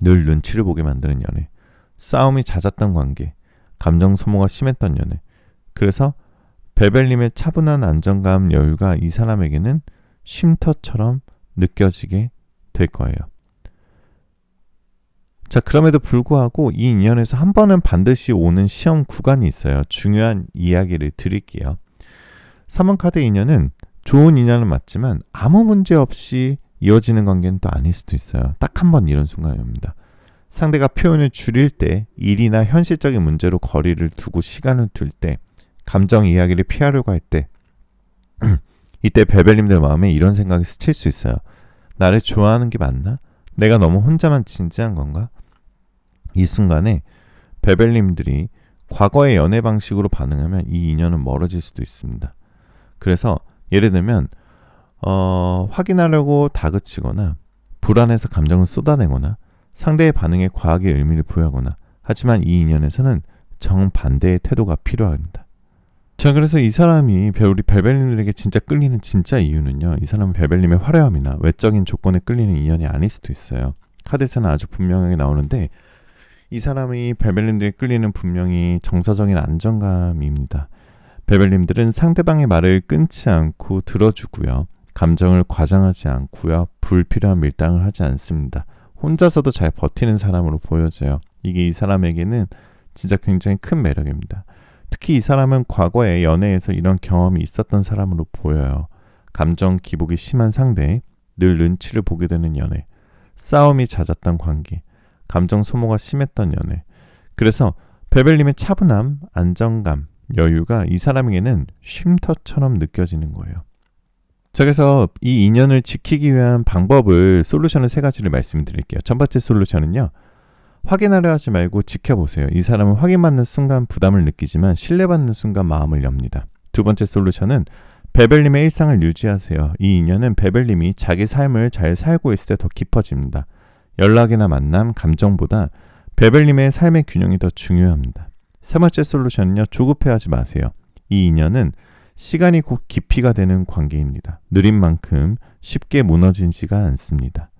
늘 눈치를 보게 만드는 연애, 싸움이 잦았던 관계, 감정 소모가 심했던 연애. 그래서 벨벨님의 차분한 안정감, 여유가 이 사람에게는 쉼터처럼 느껴지게 될 거예요. 자, 그럼에도 불구하고 이 인연에서 한 번은 반드시 오는 시험 구간이 있어요. 중요한 이야기를 드릴게요. 3번 카드 인연은 좋은 인연은 맞지만 아무 문제 없이 이어지는 관계는 또 아닐 수도 있어요. 딱 한 번 이런 순간이 옵니다. 상대가 표현을 줄일 때, 일이나 현실적인 문제로 거리를 두고 시간을 둘 때, 감정 이야기를 피하려고 할 때, 이때 벨벨님들 마음에 이런 생각이 스칠 수 있어요. 나를 좋아하는 게 맞나? 내가 너무 혼자만 진지한 건가? 이 순간에 벨벨님들이 과거의 연애 방식으로 반응하면 이 인연은 멀어질 수도 있습니다. 그래서 예를 들면 확인하려고 다그치거나 불안해서 감정을 쏟아내거나 상대의 반응에 과하게 의미를 부여하거나, 하지만 이 인연에서는 정반대의 태도가 필요합니다. 자, 그래서 이 사람이 우리 벨벨님에게 진짜 끌리는 진짜 이유는요. 이 사람은 벨벨님의 화려함이나 외적인 조건에 끌리는 인연이 아닐 수도 있어요. 카드에서는 아주 분명하게 나오는데 이 사람이 벨벨님들에 끌리는 분명히 정서적인 안정감입니다. 벨벨님들은 상대방의 말을 끊지 않고 들어주고요. 감정을 과장하지 않고요. 불필요한 밀당을 하지 않습니다. 혼자서도 잘 버티는 사람으로 보여져요. 이게 이 사람에게는 진짜 굉장히 큰 매력입니다. 특히 이 사람은 과거에 연애에서 이런 경험이 있었던 사람으로 보여요. 감정 기복이 심한 상대, 늘 눈치를 보게 되는 연애, 싸움이 잦았던 관계, 감정 소모가 심했던 연애. 그래서 벨벨님의 차분함, 안정감, 여유가 이 사람에게는 쉼터처럼 느껴지는 거예요. 자, 그래서 이 인연을 지키기 위한 방법을 솔루션을 3가지를 말씀드릴게요. 첫 번째 솔루션은요. 확인하려 하지 말고 지켜보세요. 이 사람은 확인받는 순간 부담을 느끼지만 신뢰받는 순간 마음을 엽니다. 두 번째 솔루션은 벨벨님의 일상을 유지하세요. 이 인연은 벨벨님이 자기 삶을 잘 살고 있을 때 더 깊어집니다. 연락이나 만남, 감정보다 벨벨님의 삶의 균형이 더 중요합니다. 세 번째 솔루션은요. 조급해하지 마세요. 이 인연은 시간이 곧 깊이가 되는 관계입니다. 느린 만큼 쉽게 무너지지가 않습니다.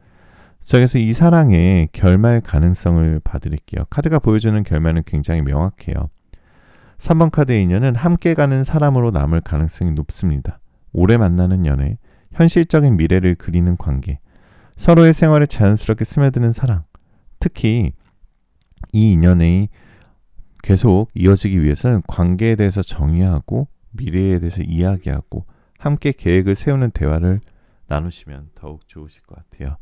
자, 그래서 이 사랑의 결말 가능성을 봐드릴게요. 카드가 보여주는 결말은 굉장히 명확해요. 3번 카드의 인연은 함께 가는 사람으로 남을 가능성이 높습니다. 오래 만나는 연애, 현실적인 미래를 그리는 관계, 서로의 생활에 자연스럽게 스며드는 사랑. 특히 이 인연이 계속 이어지기 위해서는 관계에 대해서 정의하고 미래에 대해서 이야기하고 함께 계획을 세우는 대화를 나누시면 더욱 좋으실 것 같아요.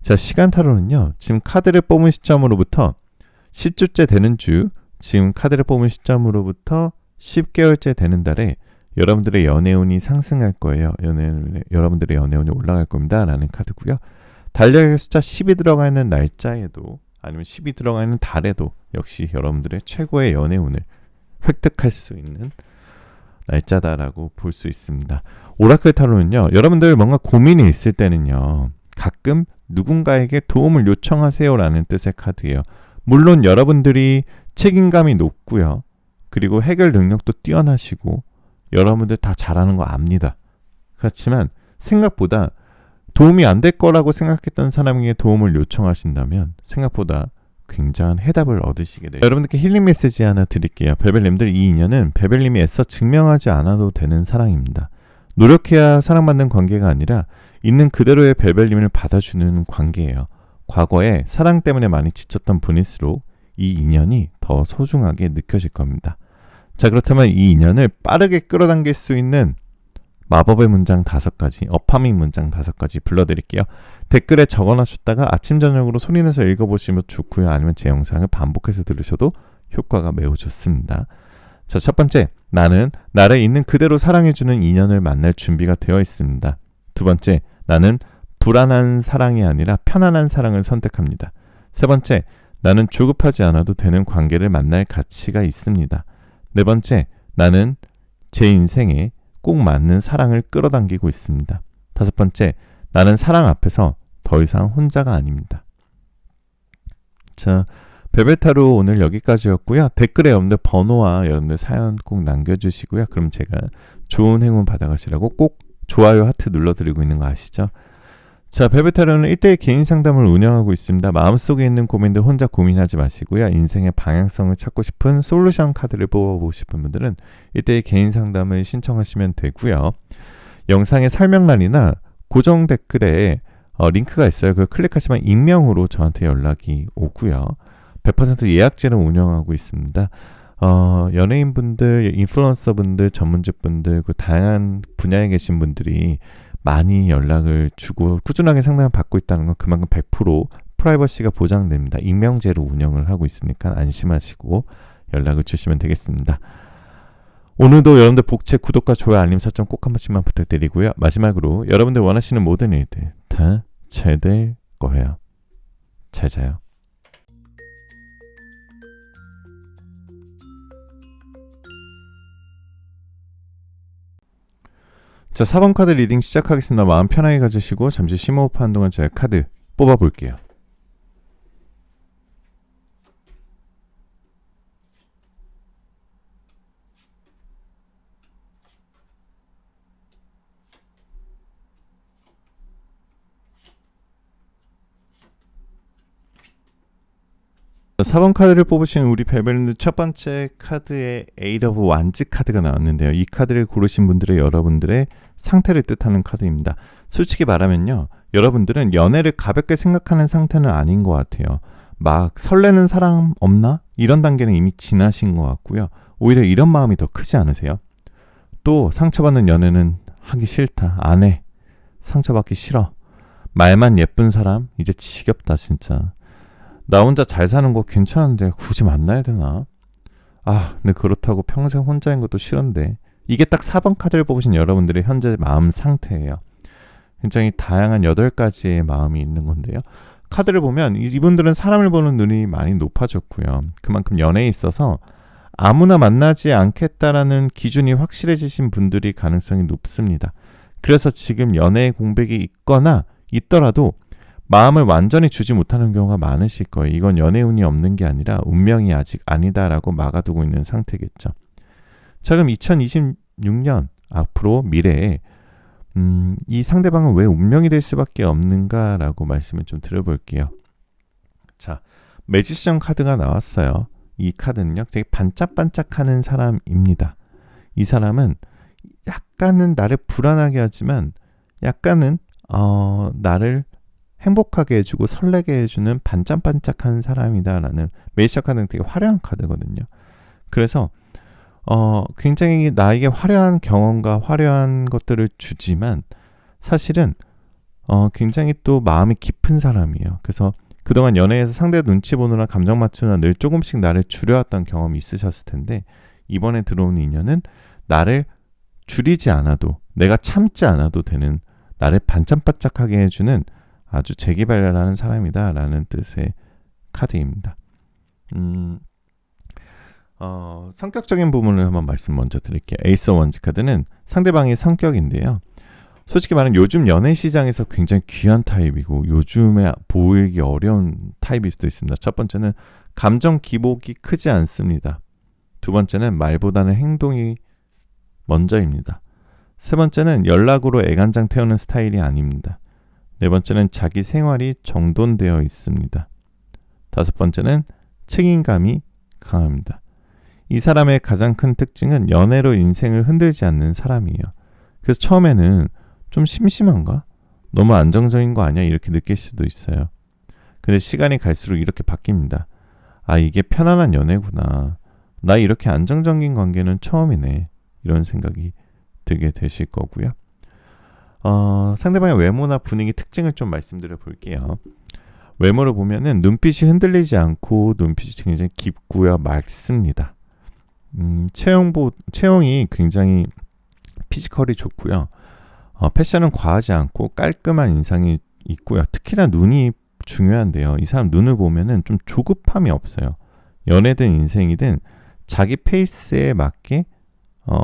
자, 시간 타로는요. 지금 카드를 뽑은 시점으로부터 10주째 되는 주, 지금 카드를 뽑은 시점으로부터 10개월째 되는 달에 여러분들의 연애운이 상승할 거예요. 여러분들의 연애운이 올라갈 겁니다. 라는 카드고요. 달력의 숫자 10이 들어가 있는 날짜에도 아니면 10이 들어가 있는 달에도 역시 여러분들의 최고의 연애운을 획득할 수 있는 날짜다라고 볼 수 있습니다. 오라클 타로는요. 여러분들 뭔가 고민이 있을 때는요. 가끔 누군가에게 도움을 요청하세요라는 뜻의 카드예요. 물론 여러분들이 책임감이 높고요. 그리고 해결 능력도 뛰어나시고 여러분들 다 잘하는 거 압니다. 그렇지만 생각보다 도움이 안 될 거라고 생각했던 사람에게 도움을 요청하신다면 생각보다 굉장한 해답을 얻으시게 돼요. 여러분들께 힐링 메시지 하나 드릴게요. 벨벨님들, 이 인연은 벨벨님이 애써 증명하지 않아도 되는 사랑입니다. 노력해야 사랑받는 관계가 아니라 있는 그대로의 벨벨님을 받아주는 관계예요. 과거에 사랑 때문에 많이 지쳤던 분일수록 이 인연이 더 소중하게 느껴질 겁니다. 자, 그렇다면 이 인연을 빠르게 끌어당길 수 있는 마법의 문장 5가지, 어파밍 문장 5가지 불러드릴게요. 댓글에 적어놨다가 아침 저녁으로 소리내서 읽어보시면 좋고요. 아니면 제 영상을 반복해서 들으셔도 효과가 매우 좋습니다. 자, 첫 번째, 나는 나를 있는 그대로 사랑해주는 인연을 만날 준비가 되어 있습니다. 두 번째, 나는 불안한 사랑이 아니라 편안한 사랑을 선택합니다. 세 번째, 나는 조급하지 않아도 되는 관계를 만날 가치가 있습니다. 네 번째, 나는 제 인생에 꼭 맞는 사랑을 끌어당기고 있습니다. 다섯 번째, 나는 사랑 앞에서 더 이상 혼자가 아닙니다. 자, 벨벳타로 오늘 여기까지였고요. 댓글에 여러분들 번호와 여러분들 사연 꼭 남겨주시고요. 그럼 제가 좋은 행운 받아가시라고 꼭 좋아요 하트 눌러드리고 있는 거 아시죠? 자, 벨벳타로는 1대1 개인 상담을 운영하고 있습니다. 마음속에 있는 고민들 혼자 고민하지 마시고요. 인생의 방향성을 찾고 싶은 솔루션 카드를 뽑아보고 싶은 분들은 1대1 개인 상담을 신청하시면 되고요. 영상의 설명란이나 고정 댓글에 링크가 있어요. 그걸 클릭하시면 익명으로 저한테 연락이 오고요. 100% 예약제를 운영하고 있습니다. 연예인분들, 인플루언서분들, 전문직분들, 그 다양한 분야에 계신 분들이 많이 연락을 주고 꾸준하게 상담을 받고 있다는 건 그만큼 100% 프라이버시가 보장됩니다. 익명제로 운영을 하고 있으니까 안심하시고 연락을 주시면 되겠습니다. 오늘도 여러분들 복채 구독과 좋아요 알림 설정 꼭 한 번씩만 부탁드리고요. 마지막으로 여러분들 원하시는 모든 일들 다 잘 될 거예요. 잘 자요. 자, 4번 카드 리딩 시작하겠습니다. 마음 편하게 가지시고 잠시 심호흡하는 동안 제가 카드 뽑아볼게요. 4번 카드를 뽑으신 우리 벨벨님들 첫 번째 카드에 에잇 오브 완즈 카드가 나왔는데요. 이 카드를 고르신 분들의 여러분들의 상태를 뜻하는 카드입니다. 솔직히 말하면요, 여러분들은 연애를 가볍게 생각하는 상태는 아닌 것 같아요. 막 설레는 사람 없나? 이런 단계는 이미 지나신 것 같고요. 오히려 이런 마음이 더 크지 않으세요? 또 상처받는 연애는 하기 싫다. 안 해. 상처받기 싫어. 말만 예쁜 사람? 이제 지겹다 진짜. 나 혼자 잘 사는 거 괜찮은데 굳이 만나야 되나? 근데 그렇다고 평생 혼자인 것도 싫은데. 이게 딱 4번 카드를 뽑으신 여러분들의 현재 마음 상태예요. 굉장히 다양한 8가지의 마음이 있는 건데요. 카드를 보면 이분들은 사람을 보는 눈이 많이 높아졌고요. 그만큼 연애에 있어서 아무나 만나지 않겠다라는 기준이 확실해지신 분들이 가능성이 높습니다. 그래서 지금 연애의 공백이 있거나 있더라도 마음을 완전히 주지 못하는 경우가 많으실 거예요. 이건 연애운이 없는 게 아니라 운명이 아직 아니다라고 막아두고 있는 상태겠죠. 자, 그럼 2026년 앞으로 미래에 이 상대방은 왜 운명이 될 수밖에 없는가라고 말씀을 좀 드려볼게요. 자, 매지션 카드가 나왔어요. 이 카드는요, 되게 반짝반짝하는 사람입니다. 이 사람은 약간은 나를 불안하게 하지만 약간은 나를 행복하게 해주고 설레게 해주는 반짝반짝한 사람이다라는 매지션 카드는 되게 화려한 카드거든요. 그래서 굉장히 나에게 화려한 경험과 화려한 것들을 주지만 사실은 굉장히 또 마음이 깊은 사람이에요. 그래서 그동안 연애에서 상대 눈치 보느라 감정 맞추느라 늘 조금씩 나를 줄여왔던 경험이 있으셨을 텐데 이번에 들어온 인연은 나를 줄이지 않아도 내가 참지 않아도 되는 나를 반짝반짝하게 해주는 아주 재기발랄하는 사람이다 라는 뜻의 카드입니다. 성격적인 부분을 한번 말씀 먼저 드릴게요. 에이스 원즈 카드는 상대방의 성격인데요. 솔직히 말하면 요즘 연애 시장에서 굉장히 귀한 타입이고 요즘에 보이기 어려운 타입일 수도 있습니다. 첫 번째는 감정 기복이 크지 않습니다. 두 번째는 말보다는 행동이 먼저입니다. 세 번째는 연락으로 애간장 태우는 스타일이 아닙니다. 네 번째는 자기 생활이 정돈되어 있습니다. 다섯 번째는 책임감이 강합니다. 이 사람의 가장 큰 특징은 연애로 인생을 흔들지 않는 사람이에요. 그래서 처음에는 좀 심심한가? 너무 안정적인 거 아니야? 이렇게 느낄 수도 있어요. 근데 시간이 갈수록 이렇게 바뀝니다. 이게 편안한 연애구나. 나 이렇게 안정적인 관계는 처음이네. 이런 생각이 들게 되실 거고요. 상대방의 외모나 분위기 특징을 좀 말씀드려 볼게요. 외모를 보면은 눈빛이 흔들리지 않고 눈빛이 굉장히 깊고요. 맑습니다. 체형이 굉장히 피지컬이 좋고요. 패션은 과하지 않고 깔끔한 인상이 있고요. 특히나 눈이 중요한데요. 이 사람 눈을 보면은 좀 조급함이 없어요. 연애든 인생이든 자기 페이스에 맞게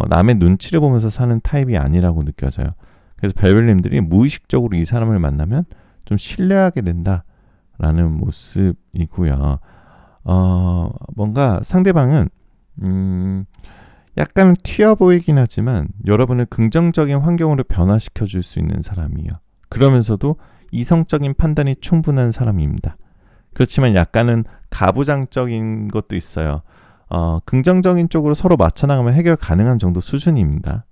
남의 눈치를 보면서 사는 타입이 아니라고 느껴져요. 그래서 벨벨님들이 무의식적으로 이 사람을 만나면 좀 신뢰하게 된다라는 모습이고요. 뭔가 상대방은 약간 튀어 보이긴 하지만 여러분을 긍정적인 환경으로 변화시켜 줄 수 있는 사람이에요. 그러면서도 이성적인 판단이 충분한 사람입니다. 그렇지만 약간은 가부장적인 것도 있어요. 긍정적인 쪽으로 서로 맞춰나가면 해결 가능한 정도 수준입니다.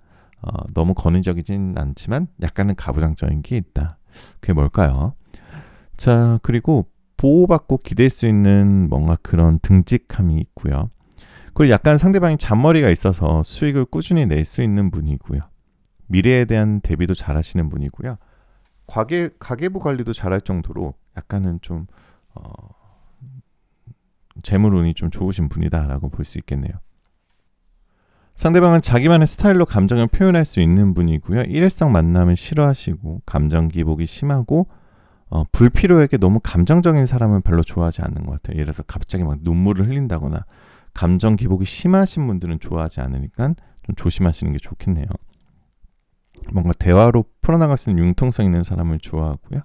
너무 권위적이진 않지만 약간은 가부장적인 게 있다. 그게 뭘까요? 자, 그리고 보호받고 기댈 수 있는 뭔가 그런 듬직함이 있고요. 그리고 약간 상대방이 잔머리가 있어서 수익을 꾸준히 낼 수 있는 분이고요. 미래에 대한 대비도 잘 하시는 분이고요. 가계부 관리도 잘할 정도로 약간은 좀 재물운이 좀 좋으신 분이다라고 볼 수 있겠네요. 상대방은 자기만의 스타일로 감정을 표현할 수 있는 분이고요. 일회성 만남을 싫어하시고 감정 기복이 심하고 불필요하게 너무 감정적인 사람은 별로 좋아하지 않는 것 같아요. 예를 들어서 갑자기 막 눈물을 흘린다거나 감정 기복이 심하신 분들은 좋아하지 않으니까 좀 조심하시는 게 좋겠네요. 뭔가 대화로 풀어나갈 수 있는 융통성 있는 사람을 좋아하고요.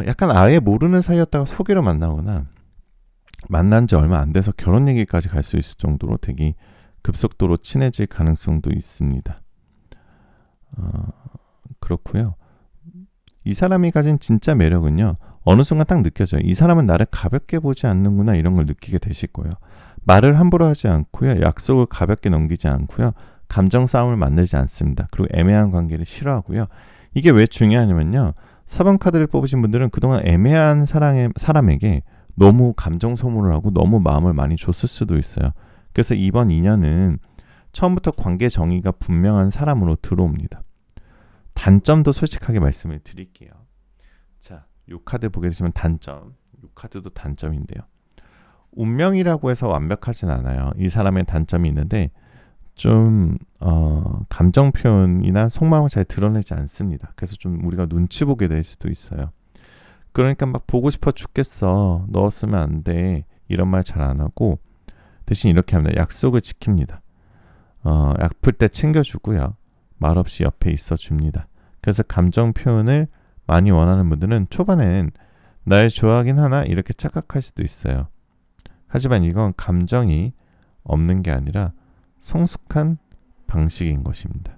약간 아예 모르는 사이였다가 소개로 만나거나 만난 지 얼마 안 돼서 결혼 얘기까지 갈 수 있을 정도로 되게 급속도로 친해질 가능성도 있습니다. 그렇고요. 이 사람이 가진 진짜 매력은요. 어느 순간 딱 느껴져요. 이 사람은 나를 가볍게 보지 않는구나, 이런 걸 느끼게 되실 거예요. 말을 함부로 하지 않고요. 약속을 가볍게 넘기지 않고요. 감정 싸움을 만들지 않습니다. 그리고 애매한 관계를 싫어하고요. 이게 왜 중요하냐면요. 4번 카드를 뽑으신 분들은 그동안 애매한 사람에게 너무 감정 소모를 하고 너무 마음을 많이 줬을 수도 있어요. 그래서 이번 인연은 처음부터 관계 정의가 분명한 사람으로 들어옵니다. 단점도 솔직하게 말씀을 드릴게요. 자, 이 카드 보게 되시면 단점. 이 카드도 단점인데요. 운명이라고 해서 완벽하진 않아요. 이 사람의 단점이 있는데 좀 감정 표현이나 속마음을 잘 드러내지 않습니다. 그래서 좀 우리가 눈치 보게 될 수도 있어요. 그러니까 막 보고 싶어 죽겠어. 넣었으면 안 돼. 이런 말 잘 안 하고 대신 이렇게 합니다. 약속을 지킵니다. 아플 때 챙겨주고요. 말없이 옆에 있어줍니다. 그래서 감정 표현을 많이 원하는 분들은 초반엔 날 좋아하긴 하나 이렇게 착각할 수도 있어요. 하지만 이건 감정이 없는 게 아니라 성숙한 방식인 것입니다.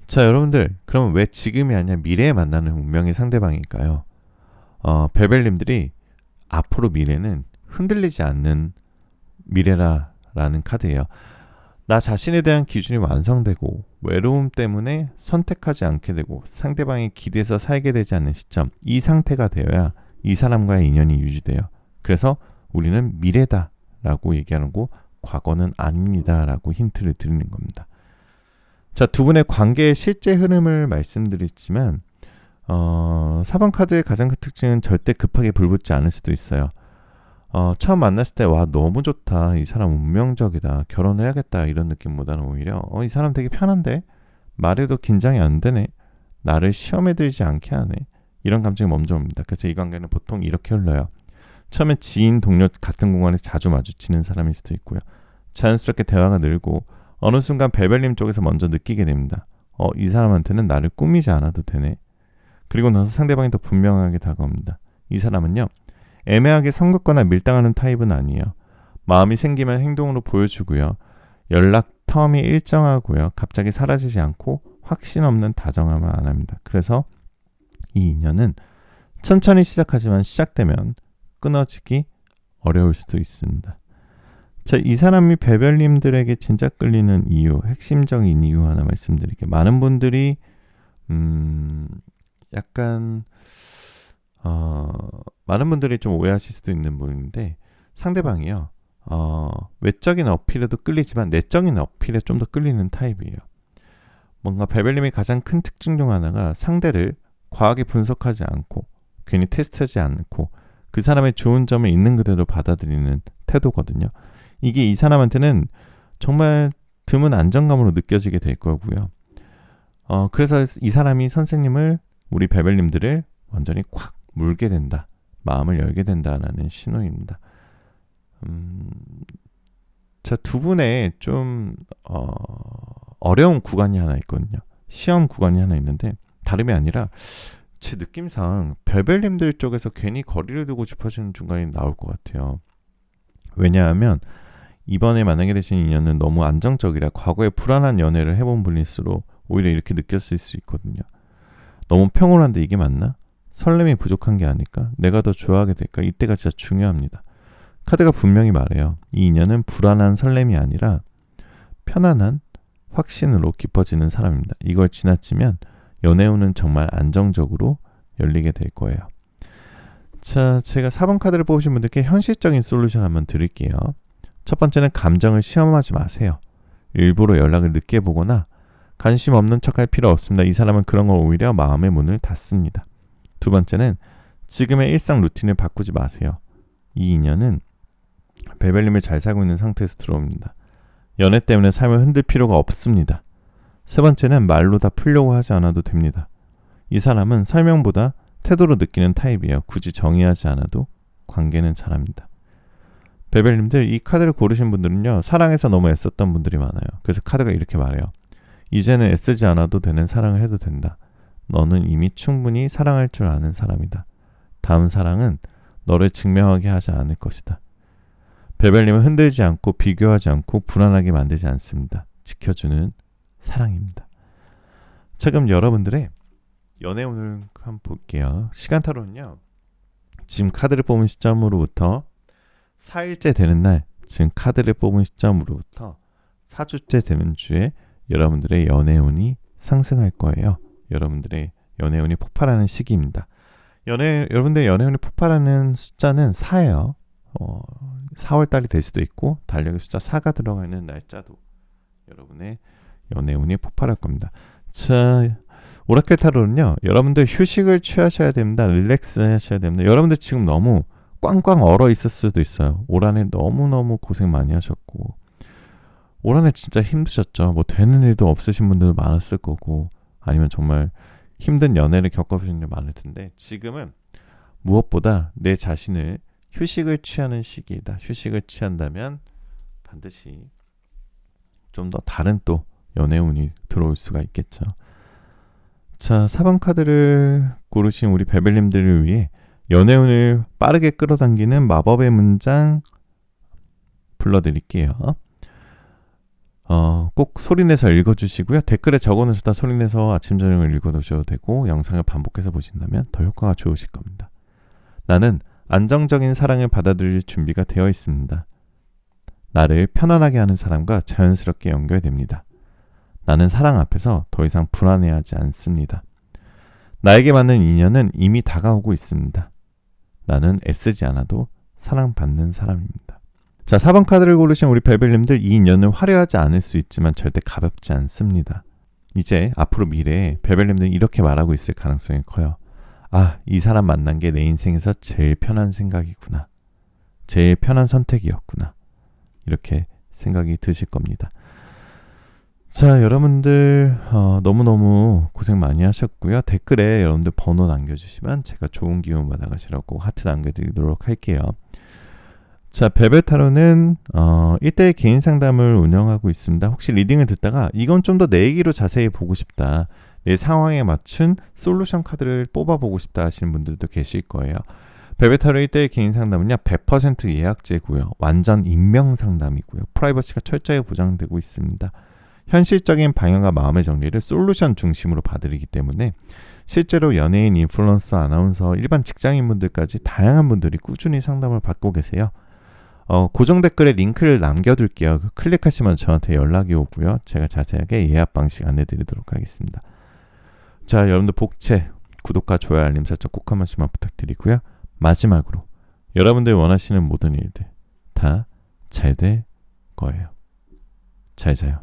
자, 여러분들, 그럼 왜 지금이 아니라 미래에 만나는 운명의 상대방일까요? 베벨님들이 앞으로 미래는 흔들리지 않는 미래라는 카드예요. 나 자신에 대한 기준이 완성되고 외로움 때문에 선택하지 않게 되고 상대방의 기대서 살게 되지 않는 시점, 이 상태가 되어야 이 사람과의 인연이 유지돼요. 그래서 우리는 미래다라고 얘기하는 거, 과거는 아닙니다라고 힌트를 드리는 겁니다. 자, 두 분의 관계의 실제 흐름을 말씀드렸지만 4번 카드의 가장 큰 특징은 절대 급하게 불붙지 않을 수도 있어요. 처음 만났을 때 와, 너무 좋다, 이 사람 운명적이다, 결혼해야겠다, 이런 느낌보다는 오히려 이 사람 되게 편한데, 말해도 긴장이 안 되네, 나를 시험에 들지 않게 하네, 이런 감정이 먼저 옵니다. 그래서 이 관계는 보통 이렇게 흘러요. 처음에 지인, 동료 같은 공간에서 자주 마주치는 사람일 수도 있고요. 자연스럽게 대화가 늘고 어느 순간 베벨님 쪽에서 먼저 느끼게 됩니다. 이 사람한테는 나를 꾸미지 않아도 되네. 그리고 나서 상대방이 더 분명하게 다가옵니다. 이 사람은요, 애매하게 성급거나 밀당하는 타입은 아니에요. 마음이 생기면 행동으로 보여주고요. 연락 텀이 일정하고요. 갑자기 사라지지 않고 확신 없는 다정함을 안 합니다. 그래서 이 인연은 천천히 시작하지만 시작되면 끊어지기 어려울 수도 있습니다. 자, 이 사람이 베별님들에게 진짜 끌리는 이유, 핵심적인 이유 하나 말씀드릴게요. 많은 분들이 약간 많은 분들이 좀 오해하실 수도 있는 분인데, 상대방이요, 외적인 어필에도 끌리지만 내적인 어필에 좀 더 끌리는 타입이에요. 뭔가 베별님의 가장 큰 특징 중 하나가 상대를 과하게 분석하지 않고 괜히 테스트하지 않고 그 사람의 좋은 점을 있는 그대로 받아들이는 태도거든요. 이게 이 사람한테는 정말 드문 안정감으로 느껴지게 될 거고요. 그래서 이 사람이 선생님을, 우리 베벨님들을 완전히 콱 물게 된다, 마음을 열게 된다라는 신호입니다. 자, 두 분의 좀 어려운 구간이 하나 있거든요. 시험 구간이 하나 있는데 다름이 아니라 제 느낌상 베벨님들 쪽에서 괜히 거리를 두고 싶어지는 중간이 나올 것 같아요. 왜냐하면 이번에 만나게 되신 인연은 너무 안정적이라 과거에 불안한 연애를 해본 분일수록 오히려 이렇게 느꼈을 수 있거든요. 너무 평온한데 이게 맞나? 설렘이 부족한 게 아닐까? 내가 더 좋아하게 될까? 이때가 진짜 중요합니다. 카드가 분명히 말해요. 이 인연은 불안한 설렘이 아니라 편안한 확신으로 깊어지는 사람입니다. 이걸 지나치면 연애운은 정말 안정적으로 열리게 될 거예요. 자, 제가 4번 카드를 뽑으신 분들께 현실적인 솔루션 한번 드릴게요. 첫 번째는 감정을 시험하지 마세요. 일부러 연락을 늦게 보거나 관심 없는 척할 필요 없습니다. 이 사람은 그런 걸 오히려 마음의 문을 닫습니다. 두 번째는 지금의 일상 루틴을 바꾸지 마세요. 이 인연은 베벨님을 잘 살고 있는 상태에서 들어옵니다. 연애 때문에 삶을 흔들 필요가 없습니다. 세 번째는 말로 다 풀려고 하지 않아도 됩니다. 이 사람은 설명보다 태도로 느끼는 타입이에요. 굳이 정의하지 않아도 관계는 잘합니다. 베벨님들, 이 카드를 고르신 분들은요, 사랑해서 너무 애썼던 분들이 많아요. 그래서 카드가 이렇게 말해요. 이제는 애쓰지 않아도 되는 사랑을 해도 된다. 너는 이미 충분히 사랑할 줄 아는 사람이다. 다음 사랑은 너를 증명하게 하지 않을 것이다. 베벨님은 흔들지 않고 비교하지 않고 불안하게 만들지 않습니다. 지켜주는 사랑입니다. 자, 그럼 여러분들의 연애운을 한번 볼게요. 시간타로는요, 지금 카드를 뽑은 시점으로부터 4일째 되는 날, 지금 카드를 뽑은 시점으로부터 4주째 되는 주에 여러분들의 연애운이 상승할 거예요. 여러분들의 연애운이 폭발하는 시기입니다. 여러분들의 연애운이 폭발하는 숫자는 4예요. 4월달이 될 수도 있고 달력의 숫자 4가 들어가 있는 날짜도 여러분의 연애운이 폭발할 겁니다. 자, 오라클 타로는요, 여러분들 휴식을 취하셔야 됩니다. 릴렉스 하셔야 됩니다. 여러분들 지금 너무 꽝꽝 얼어 있을 수도 있어요. 올 한해 너무너무 고생 많이 하셨고, 올 한해 진짜 힘드셨죠. 뭐 되는 일도 없으신 분들도 많았을 거고, 아니면 정말 힘든 연애를 겪어보신 분들 많을 텐데, 지금은 무엇보다 내 자신을 휴식을 취하는 시기이다. 휴식을 취한다면 반드시 좀 더 다른 또 연애운이 들어올 수가 있겠죠. 자, 4번 카드를 고르신 우리 베벨님들을 위해 연애운을 빠르게 끌어당기는 마법의 문장 불러드릴게요. 꼭 소리내서 읽어주시고요. 댓글에 적어놓으시다 소리내서 아침 저녁을 읽어두셔도 되고, 영상을 반복해서 보신다면 더 효과가 좋으실 겁니다. 나는 안정적인 사랑을 받아들일 준비가 되어 있습니다. 나를 편안하게 하는 사람과 자연스럽게 연결됩니다. 나는 사랑 앞에서 더 이상 불안해하지 않습니다. 나에게 맞는 인연은 이미 다가오고 있습니다. 나는 애쓰지 않아도 사랑받는 사람입니다. 자, 4번 카드를 고르신 우리 베벨님들, 이 인연은 화려하지 않을 수 있지만 절대 가볍지 않습니다. 이제 앞으로 미래에 베벨님들이 이렇게 말하고 있을 가능성이 커요. 아, 이 사람 만난 게 내 인생에서 제일 편한 생각이구나. 제일 편한 선택이었구나. 이렇게 생각이 드실 겁니다. 자, 여러분들 너무너무 고생 많이 하셨고요. 댓글에 여러분들 번호 남겨주시면 제가 좋은 기운 받아가시라고 하트 남겨드리도록 할게요. 자, 베벨타로는 1대1 개인 상담을 운영하고 있습니다. 혹시 리딩을 듣다가 이건 좀 더 내 얘기로 자세히 보고 싶다, 내 상황에 맞춘 솔루션 카드를 뽑아보고 싶다 하시는 분들도 계실 거예요. 베벨타로 1대1 개인 상담은요, 100% 예약제고요. 완전 익명 상담이고요. 프라이버시가 철저히 보장되고 있습니다. 현실적인 방향과 마음의 정리를 솔루션 중심으로 봐드리기 때문에 실제로 연예인, 인플루언서, 아나운서, 일반 직장인분들까지 다양한 분들이 꾸준히 상담을 받고 계세요. 고정 댓글에 링크를 남겨둘게요. 클릭하시면 저한테 연락이 오고요. 제가 자세하게 예약 방식 안내드리도록 하겠습니다. 자, 여러분들 복채, 구독과 좋아요, 알림 설정 꼭 한 번씩만 부탁드리고요. 마지막으로 여러분들이 원하시는 모든 일들 다 잘 될 거예요. 잘 자요.